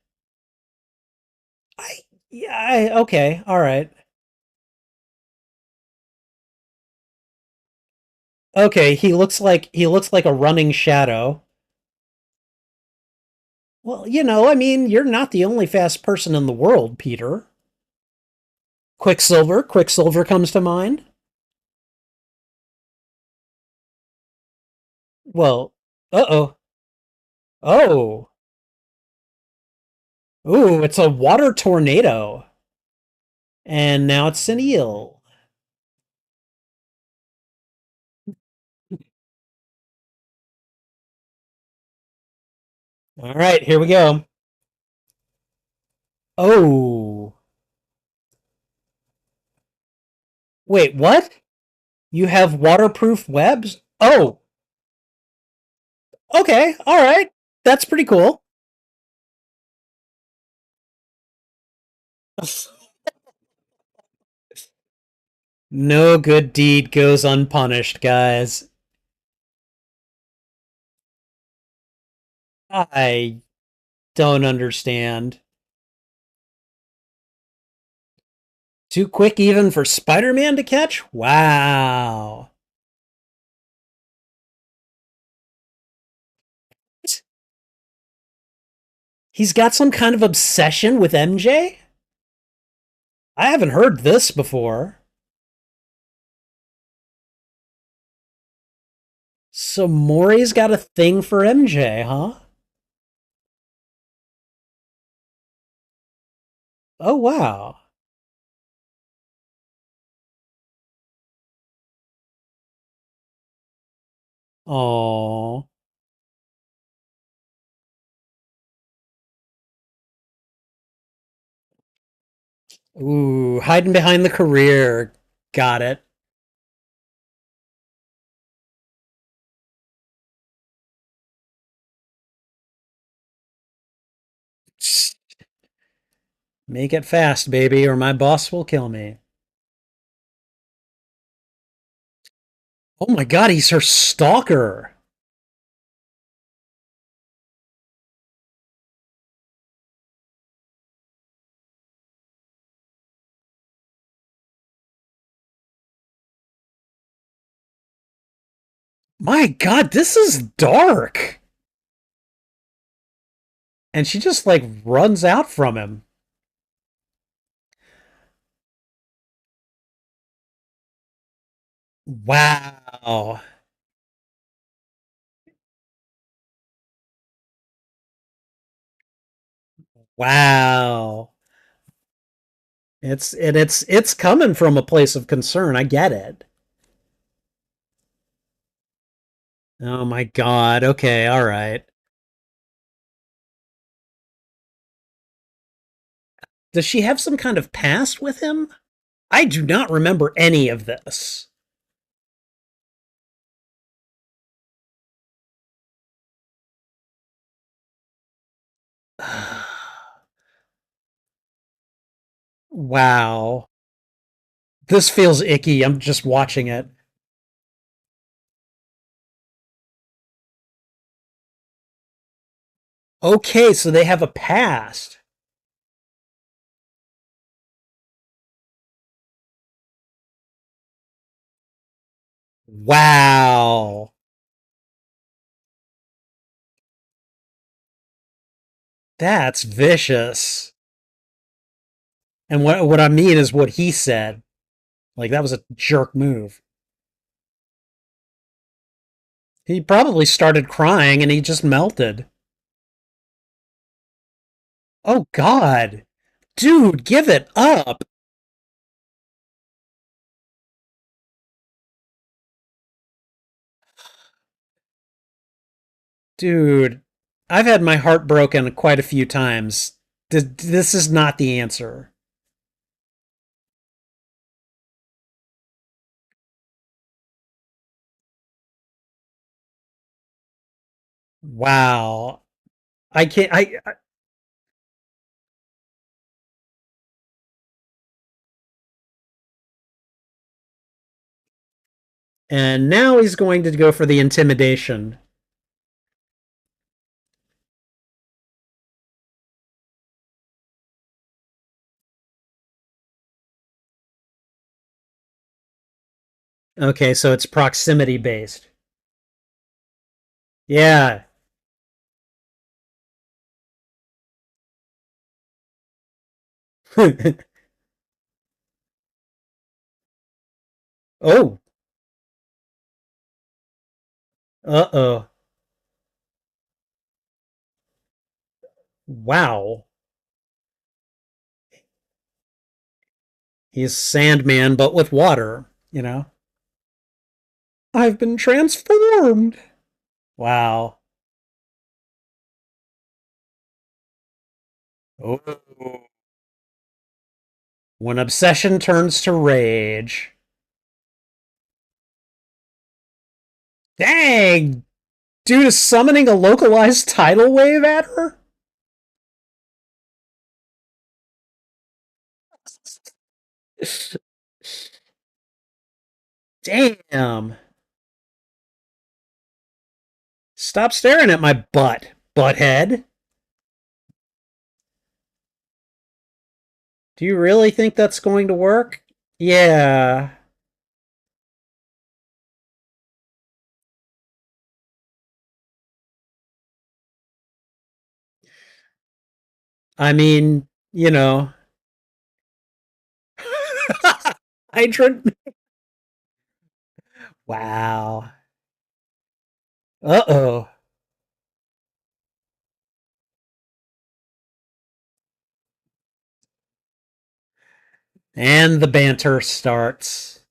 I yeah, okay, all right. Okay, he looks like a running shadow. Well, I mean, you're not the only fast person in the world, Peter. Quicksilver comes to mind. Well, uh-oh. Oh. Ooh, it's a water tornado. And now it's an eel. All right, here we go. Oh. Wait, what? You have waterproof webs? Oh, okay, all right. That's pretty cool. No good deed goes unpunished, guys. I don't understand. Too quick even for Spider-Man to catch? Wow. He's got some kind of obsession with MJ? I haven't heard this before. So Maury's got a thing for MJ, huh? Oh, wow. Oh. Ooh, hiding behind the career. Got it. Make it fast, baby, or my boss will kill me. Oh my god, he's her stalker. My god, this is dark. And she just like runs out from him. Wow. Wow. It's coming from a place of concern. I get it. Oh my god. Okay, all right. Does she have some kind of past with him? I do not remember any of this. Wow. This feels icky. I'm just watching it. Okay, so they have a past. Wow. That's vicious. And what I mean is what he said. Like that was a jerk move. He probably started crying and he just melted. Oh god. Dude, give it up. Dude, I've had my heart broken quite a few times. This is not the answer. Wow. I can't and now he's going to go for the intimidation. Okay, so it's proximity based. Yeah. Oh. Uh-oh. Wow. He's Sandman, but with water, you know? I've been transformed. Wow. Oh. When obsession turns to rage. Dang! Dude is summoning a localized tidal wave at her? Damn. Stop staring at my butt, butthead. Do you really think that's going to work? Yeah. I mean, you know. Hydrant. Wow. Uh oh. And the banter starts.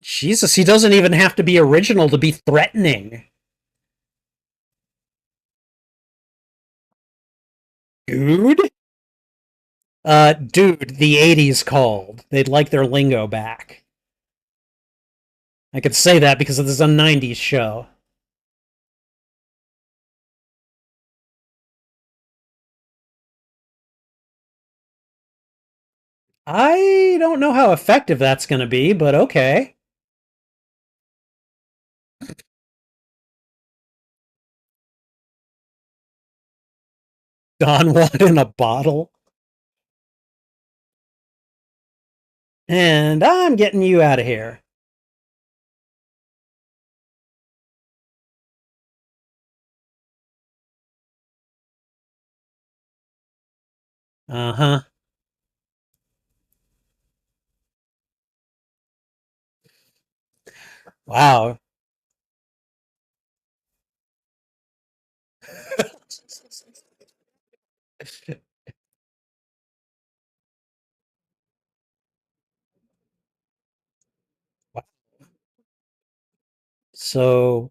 Jesus, he doesn't even have to be original to be threatening. Dude? Dude, the 80s called. They'd like their lingo back. I could say that because this is a 90s show. I don't know how effective that's going to be, but okay. Don Juan in a bottle. And I'm getting you out of here. Uh huh. Wow. So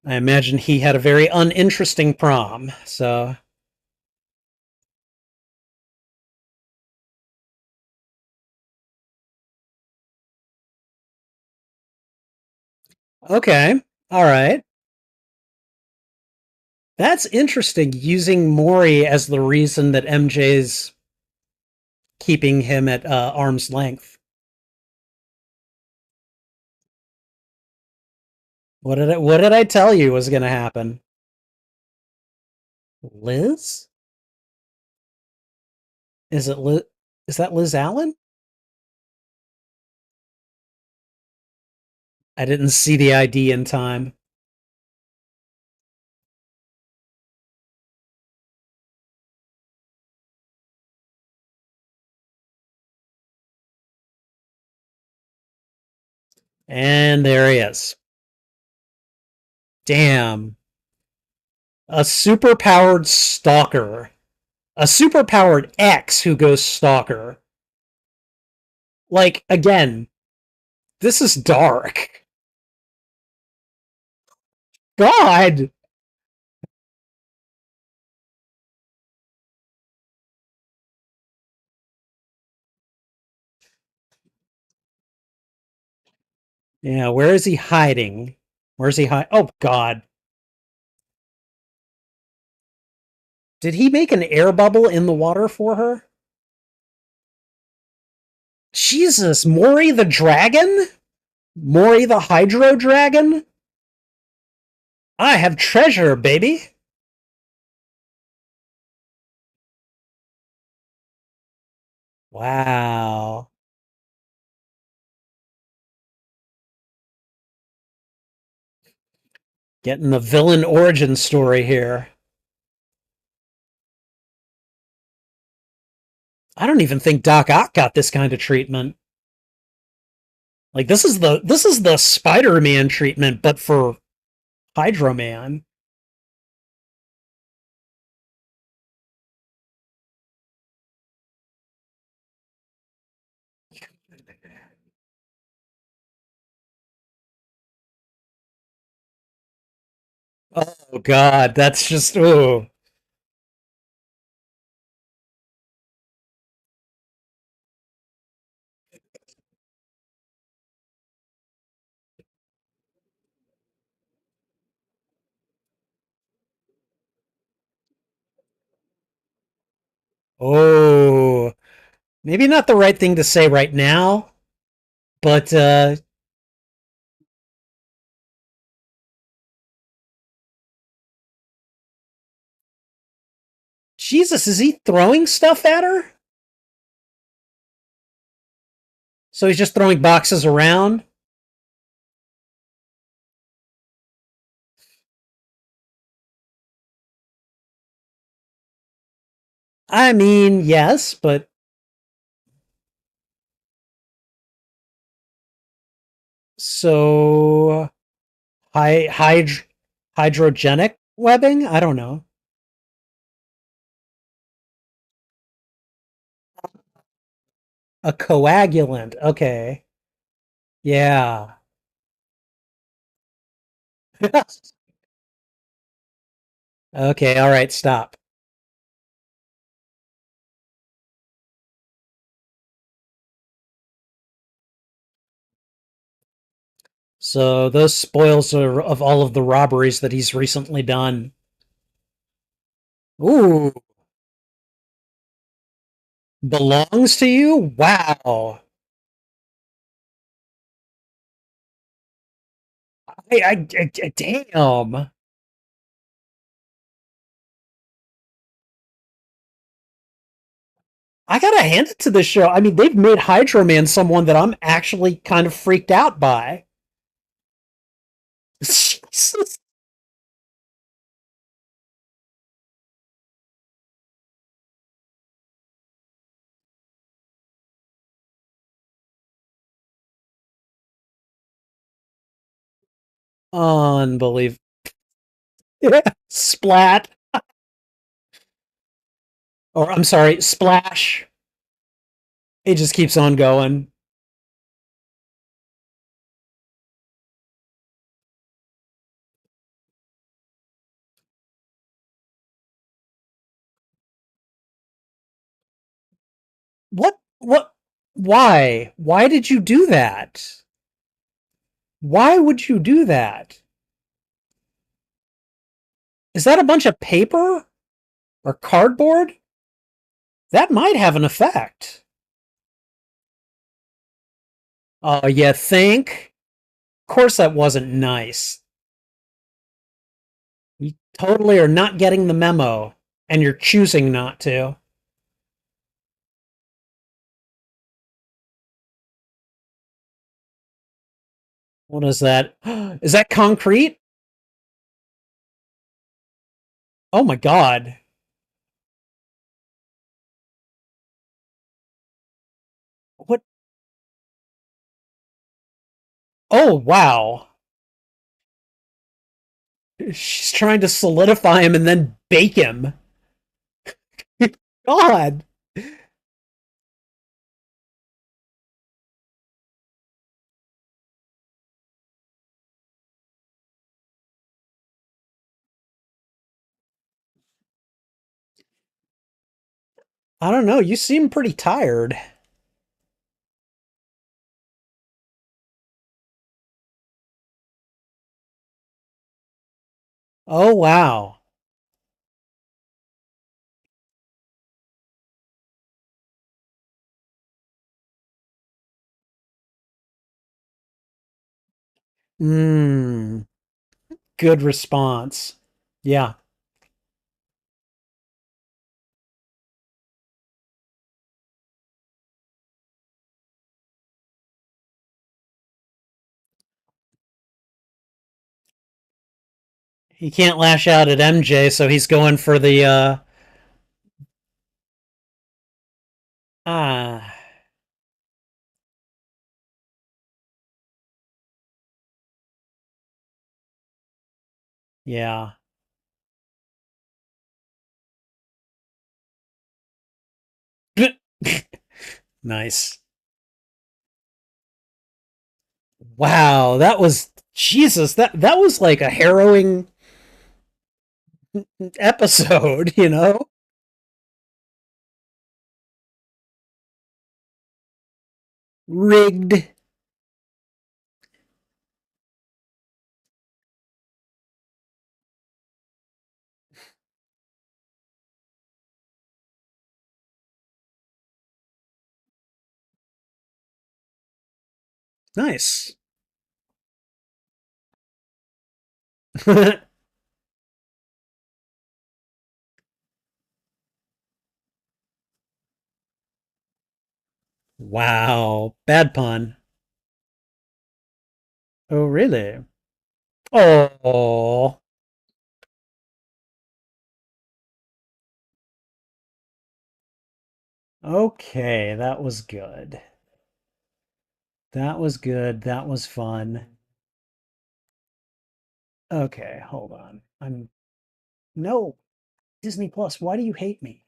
I imagine he had a very uninteresting prom. So, okay. All right. That's interesting, using Maury as the reason that MJ's keeping him at arm's length. What did I tell you was going to happen? Liz? Is it Liz? Is that Liz Allen? I didn't see the ID in time. And there he is. Damn. A superpowered stalker. A superpowered X who goes stalker. Like, again, this is dark. God! Yeah, where is he hiding? Where's he hiding? Oh, God. Did he make an air bubble in the water for her? Jesus, Maury the dragon? Maury the hydro dragon? I have treasure, baby. Wow. Getting the villain origin story here. I don't even think Doc Ock got this kind of treatment. Like, this is the Spider-Man treatment, but for Hydro Man. Oh God, that's just oh. Oh, maybe not the right thing to say right now, but Jesus, is he throwing stuff at her? So he's just throwing boxes around? I mean, yes, but so hydrogenic webbing? I don't know. A coagulant. Okay. Yeah. Okay, all right, stop. So those spoils are of all of the robberies that he's recently done. Ooh, belongs to you? Wow. Damn. I gotta hand it to this show. I mean, they've made Hydro Man someone that I'm actually kind of freaked out by. Jesus. Unbelievable. Splat. Or, I'm sorry, Splash. It just keeps on going. What? What? Why? Why did you do that? Why would you do that? Is that a bunch of paper or cardboard? That might have an effect. Oh, you think? Of course, that wasn't nice. You totally are not getting the memo, and you're choosing not to. What is that? Is that concrete? Oh my god. What? Oh, wow. She's trying to solidify him and then bake him. God. I don't know. You seem pretty tired. Oh, wow. Mmm. Good response. Yeah. He can't lash out at MJ, so he's going for the, ah. Yeah. Nice. Wow, that was Jesus. That was like a harrowing episode, you know? Rigged. Nice. Wow. Bad pun. Oh, really? Oh. Okay, that was good. That was good. That was fun. Okay, hold on. I'm no Disney Plus. Why do you hate me?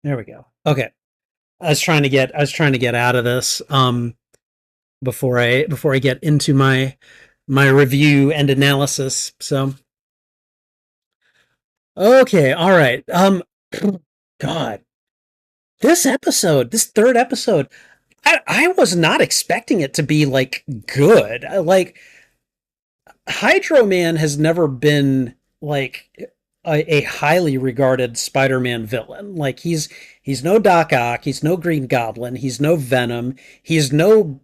There we go. Okay. I was trying to get out of this before I get into my review and analysis. So, okay, all right. God, this third episode, I was not expecting it to be like good. Like Hydro Man has never been like a highly regarded Spider-Man villain. Like he's no Doc Ock, he's no Green Goblin, he's no Venom, he's no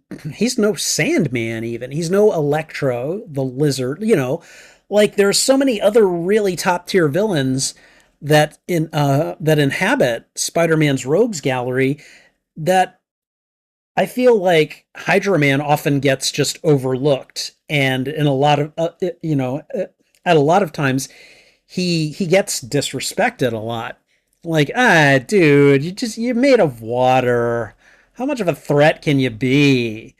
Sandman even. He's no Electro, the Lizard, you know. Like there's so many other really top-tier villains that inhabit Spider-Man's rogues gallery that I feel like Hydro Man often gets just overlooked, and in a lot of at a lot of times he gets disrespected a lot. Like, dude, you're made of water. How much of a threat can you be?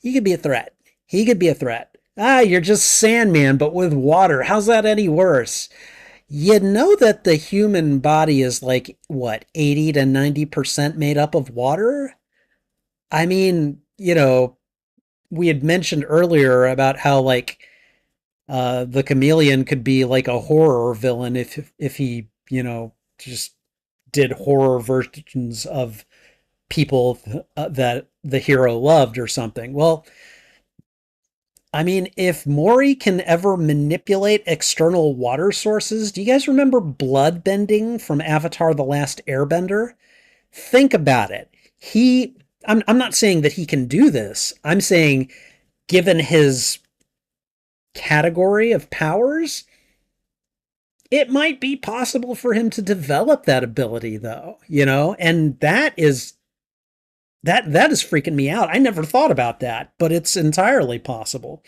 He could be a threat. He could be a threat. You're just Sandman, but with water. How's that any worse? You know that the human body is like, what, 80 to 90% made up of water? I mean, we had mentioned earlier about how like the chameleon could be like a horror villain if he, just did horror versions of people that the hero loved or something. Well, I mean, if Mori can ever manipulate external water sources, do you guys remember blood bending from Avatar The Last Airbender? Think about it. I'm not saying that he can do this. I'm saying, given his category of powers, it might be possible for him to develop that ability, though, and that is freaking me out. I never thought about that, but it's entirely possible.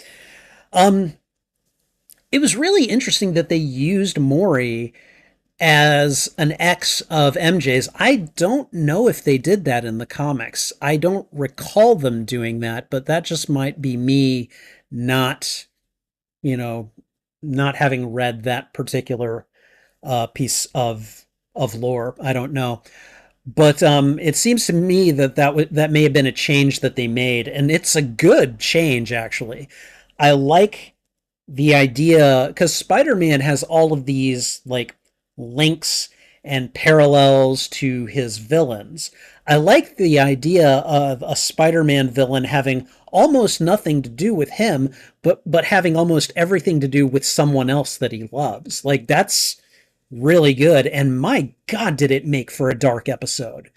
Um, it was really interesting that they used Mori as an ex of MJ's. I don't know if they did that in the comics. I don't recall them doing that, but that just might be me not, you know, not having read that particular piece of lore. I don't know. But it seems to me that that may have been a change that they made, and it's a good change actually. I like the idea because Spider-Man has all of these like links and parallels to his villains. I like the idea of a Spider-Man villain having almost nothing to do with him, but having almost everything to do with someone else that he loves. Like that's really good, and my god, did it make for a dark episode.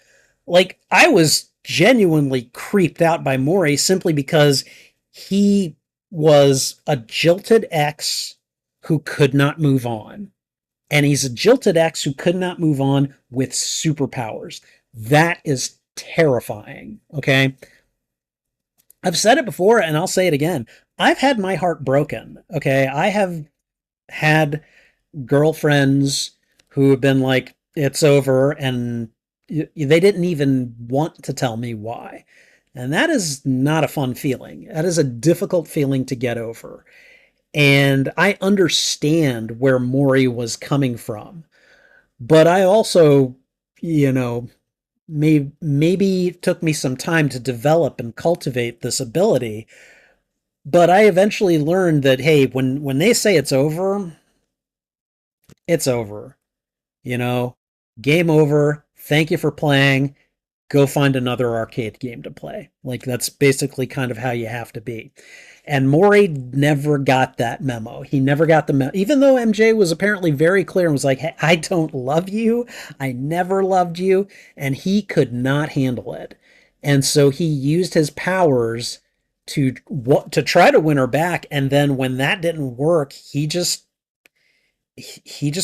Like I was genuinely creeped out by Mori simply because he was a jilted ex who could not move on. And he's a jilted ex who could not move on with superpowers. That is terrifying. Okay. I've said it before and I'll say it again. I've had my heart broken. Okay. I have had girlfriends who have been like, it's over, and they didn't even want to tell me why. And that is not a fun feeling. That is a difficult feeling to get over. And I understand where Mori was coming from. But I also, you know, maybe it took me some time to develop and cultivate this ability. But I eventually learned that, hey, when they say it's over, it's over. You know, game over. Thank you for playing. Go find another arcade game to play. Like that's basically kind of how you have to be. And Mori never got that memo. He never got the memo, even though MJ was apparently very clear and was like, hey, I don't love you. I never loved you. And he could not handle it. And so he used his powers to try to win her back. And then when that didn't work, he just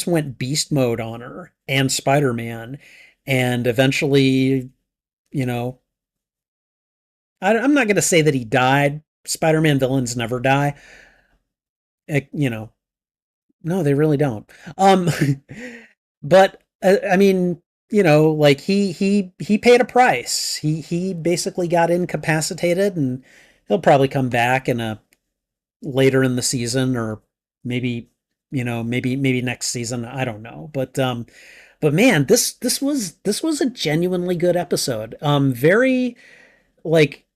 went beast mode on her and Spider-Man. And eventually, you know, I'm not going to say that he died. Spider-Man villains never die. You know, no, they really don't. Um, but I mean, like he paid a price. He basically got incapacitated, and he'll probably come back in a later in the season, or maybe maybe next season. I don't know, but man, this was a genuinely good episode. Very like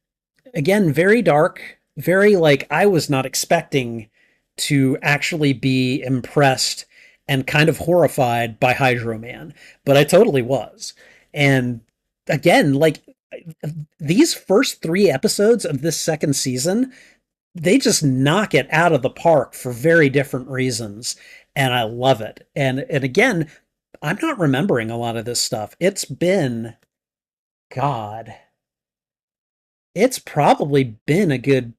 again, very dark, very like I was not expecting to actually be impressed and kind of horrified by Hydro Man, but I totally was. And again, like these first three episodes of this second season, they just knock it out of the park for very different reasons, and I love it. And again, I'm not remembering a lot of this stuff. It's been, God, it's probably been a good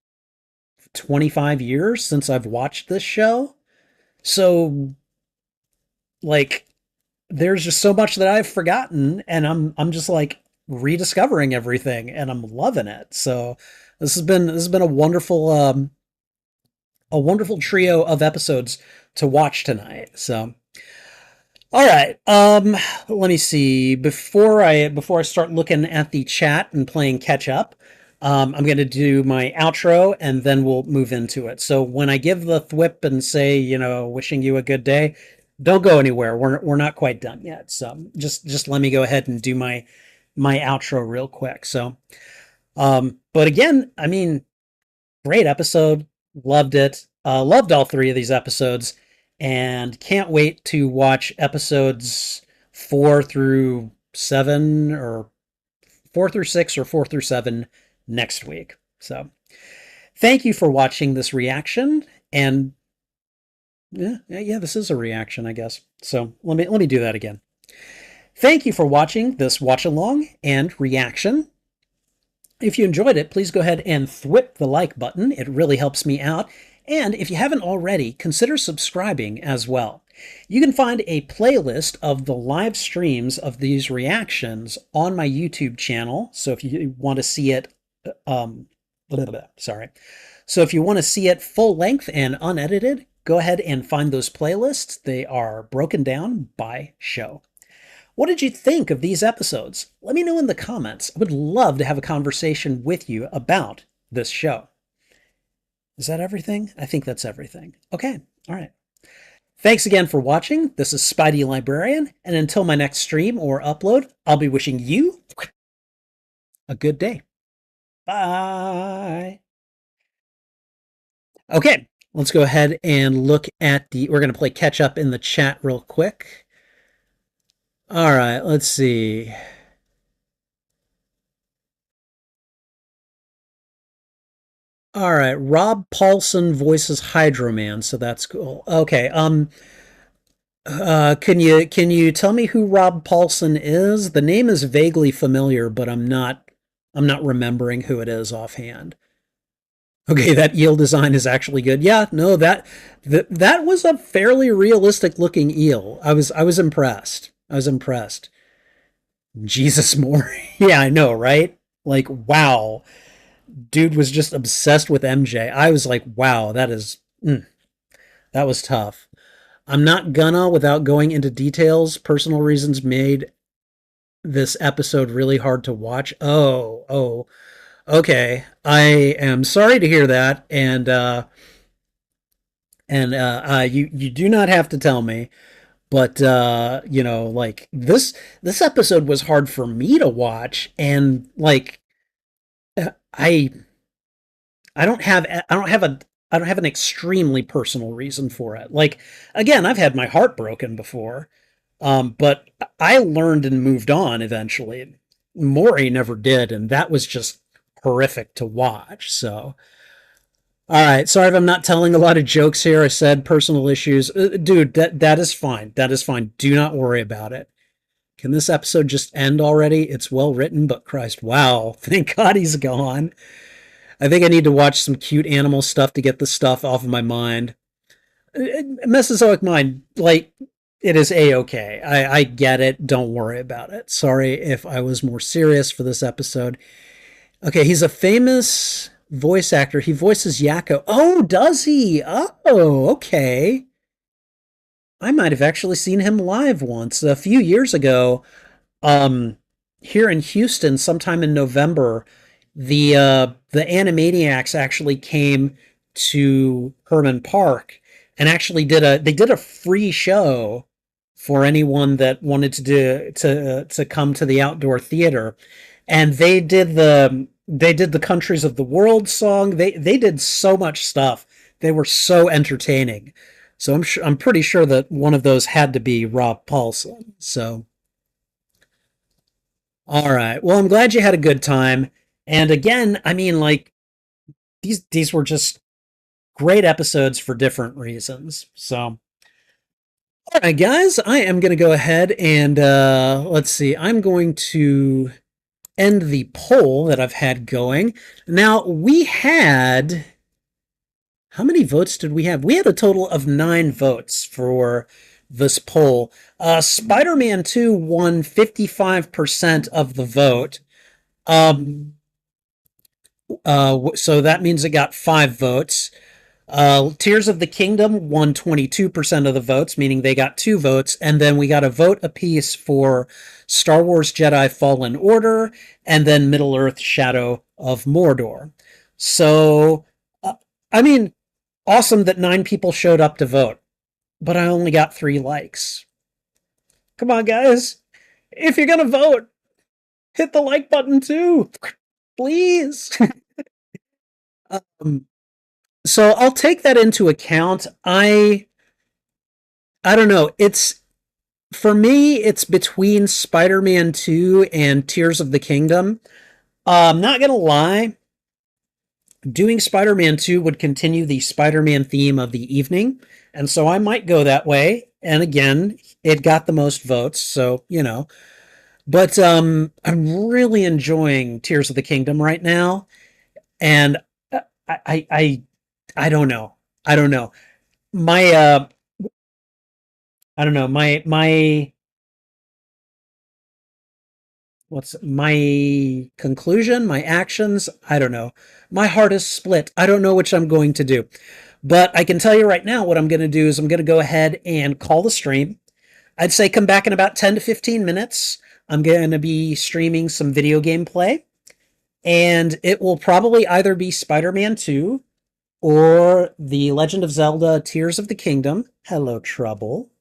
25 years since I've watched this show. So like there's just so much that I've forgotten, and I'm just like rediscovering everything, and I'm loving it. So this has been a wonderful trio of episodes to watch tonight. So all right, let me see. Before I start looking at the chat and playing catch up, I'm going to do my outro and then we'll move into it. So when I give the thwip and say, wishing you a good day, don't go anywhere. We're not quite done yet. So just let me go ahead and do my outro real quick. So, but again, I mean, great episode. Loved it. Loved all three of these episodes, and can't wait to watch episodes 4 through 7, or 4 through 6, or 4 through 7 next week. So thank you for watching this reaction. And yeah, this is a reaction, I guess. So let me do that again. Thank you for watching this watch along and reaction. If you enjoyed it, please go ahead and thwip the like button. It really helps me out. And if you haven't already, consider subscribing as well. You can find a playlist of the live streams of these reactions on my YouTube channel. So if you want to see it, sorry. So if you want to see it full length and unedited, go ahead and find those playlists. They are broken down by show. What did you think of these episodes? Let me know in the comments. I would love to have a conversation with you about this show. Is that everything? I think that's everything. Okay, all right. Thanks again for watching. This is Spidey Librarian, and until my next stream or upload, I'll be wishing you a good day. Bye. Okay, let's go ahead and look at we're going to play catch up in the chat real quick. All right, let's see. All right, Rob Paulson voices Hydro Man, so that's cool. Okay, can you tell me who Rob Paulson is? The name is vaguely familiar, but I'm not remembering who it is offhand. Okay, that eel design is actually good. Yeah, no, that was a fairly realistic looking eel. I was impressed. I was impressed. Jesus more. Yeah, I know, right? Like, wow. Dude was just obsessed with MJ. I was like, wow, that was tough. I'm not gonna, without going into details, personal reasons made this episode really hard to watch. Oh, okay. I am sorry to hear that, and you do not have to tell me, but like this episode was hard for me to watch, and like I I don't have I don't have an extremely personal reason for it. Like again, I've had my heart broken before, but I learned and moved on eventually. Maury never did, and that was just horrific to watch. So, all right, sorry if I'm not telling a lot of jokes here. I said personal issues, dude. That is fine. That is fine. Do not worry about it. Can this episode just end already? It's well written, but Christ, wow! Thank God he's gone. I think I need to watch some cute animal stuff to get the stuff off of my mind. Mesozoic mind, like, it is a-okay. I get it. Don't worry about it. Sorry if I was more serious for this episode. Okay, he's a famous voice actor. He voices Yakko. Oh, does he? Oh, okay. I might have actually seen him live once a few years ago. Um, Here in Houston, sometime in November, the Animaniacs actually came to Herman Park and actually did a free show for anyone that wanted to come to the outdoor theater, and they did the Countries of the World song. They did so much stuff. They were so entertaining. So I'm pretty sure that one of those had to be Rob Paulson. So all right. Well, I'm glad you had a good time. And again, I mean, like these were just great episodes for different reasons. So, all right, guys, I am going to go ahead and let's see. I'm going to end the poll that I've had going. Now, we had, how many votes did we have? We had a total of 9 votes for this poll. Spider-Man 2 won 55% of the vote. So that means it got 5 votes. Tears of the Kingdom won 22% of the votes, meaning they got 2 votes, and then we got a vote apiece for Star Wars Jedi Fallen Order, and then Middle Earth Shadow of Mordor. So, I mean, awesome that 9 people showed up to vote, but I only got 3 likes. Come on, guys. If you're gonna vote, hit the like button too. Please. So I'll take that into account. I don't know. It's for me, it's between Spider-Man 2 and Tears of the Kingdom. I'm not gonna lie, doing Spider-Man 2 would continue the Spider-Man theme of the evening, and so I might go that way. And again, it got the most votes, so you know. But I'm really enjoying Tears of the Kingdom right now, and I don't know. I don't know. My I don't know. My what's my conclusion, my actions, I don't know. My heart is split. I don't know which I'm going to do. But I can tell you right now what I'm going to do is I'm going to go ahead and call the stream. I'd say come back in about 10 to 15 minutes. I'm going to be streaming some video game play, and it will probably either be Spider-Man 2 or The Legend of Zelda Tears of the Kingdom. Hello, Trouble.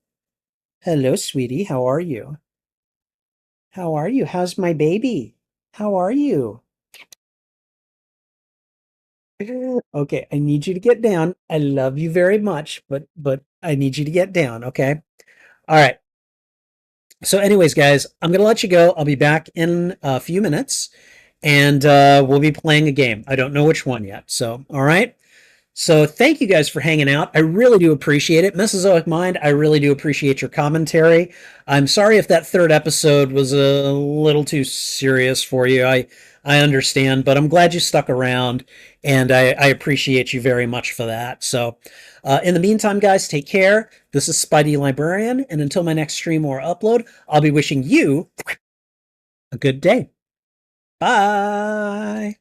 Hello, sweetie. How are you? How are you? How's my baby? How are you? Okay, I need you to get down. I love you very much, but I need you to get down, okay? All right. So anyways, guys, I'm going to let you go. I'll be back in a few minutes, and we'll be playing a game. I don't know which one yet. So, all right. So thank you guys for hanging out. I really do appreciate it. Mesozoic Mind, I really do appreciate your commentary. I'm sorry if that third episode was a little too serious for you. I understand, but I'm glad you stuck around, and I appreciate you very much for that. So in the meantime, guys, take care. This is Spidey Librarian, and until my next stream or upload, I'll be wishing you a good day. Bye.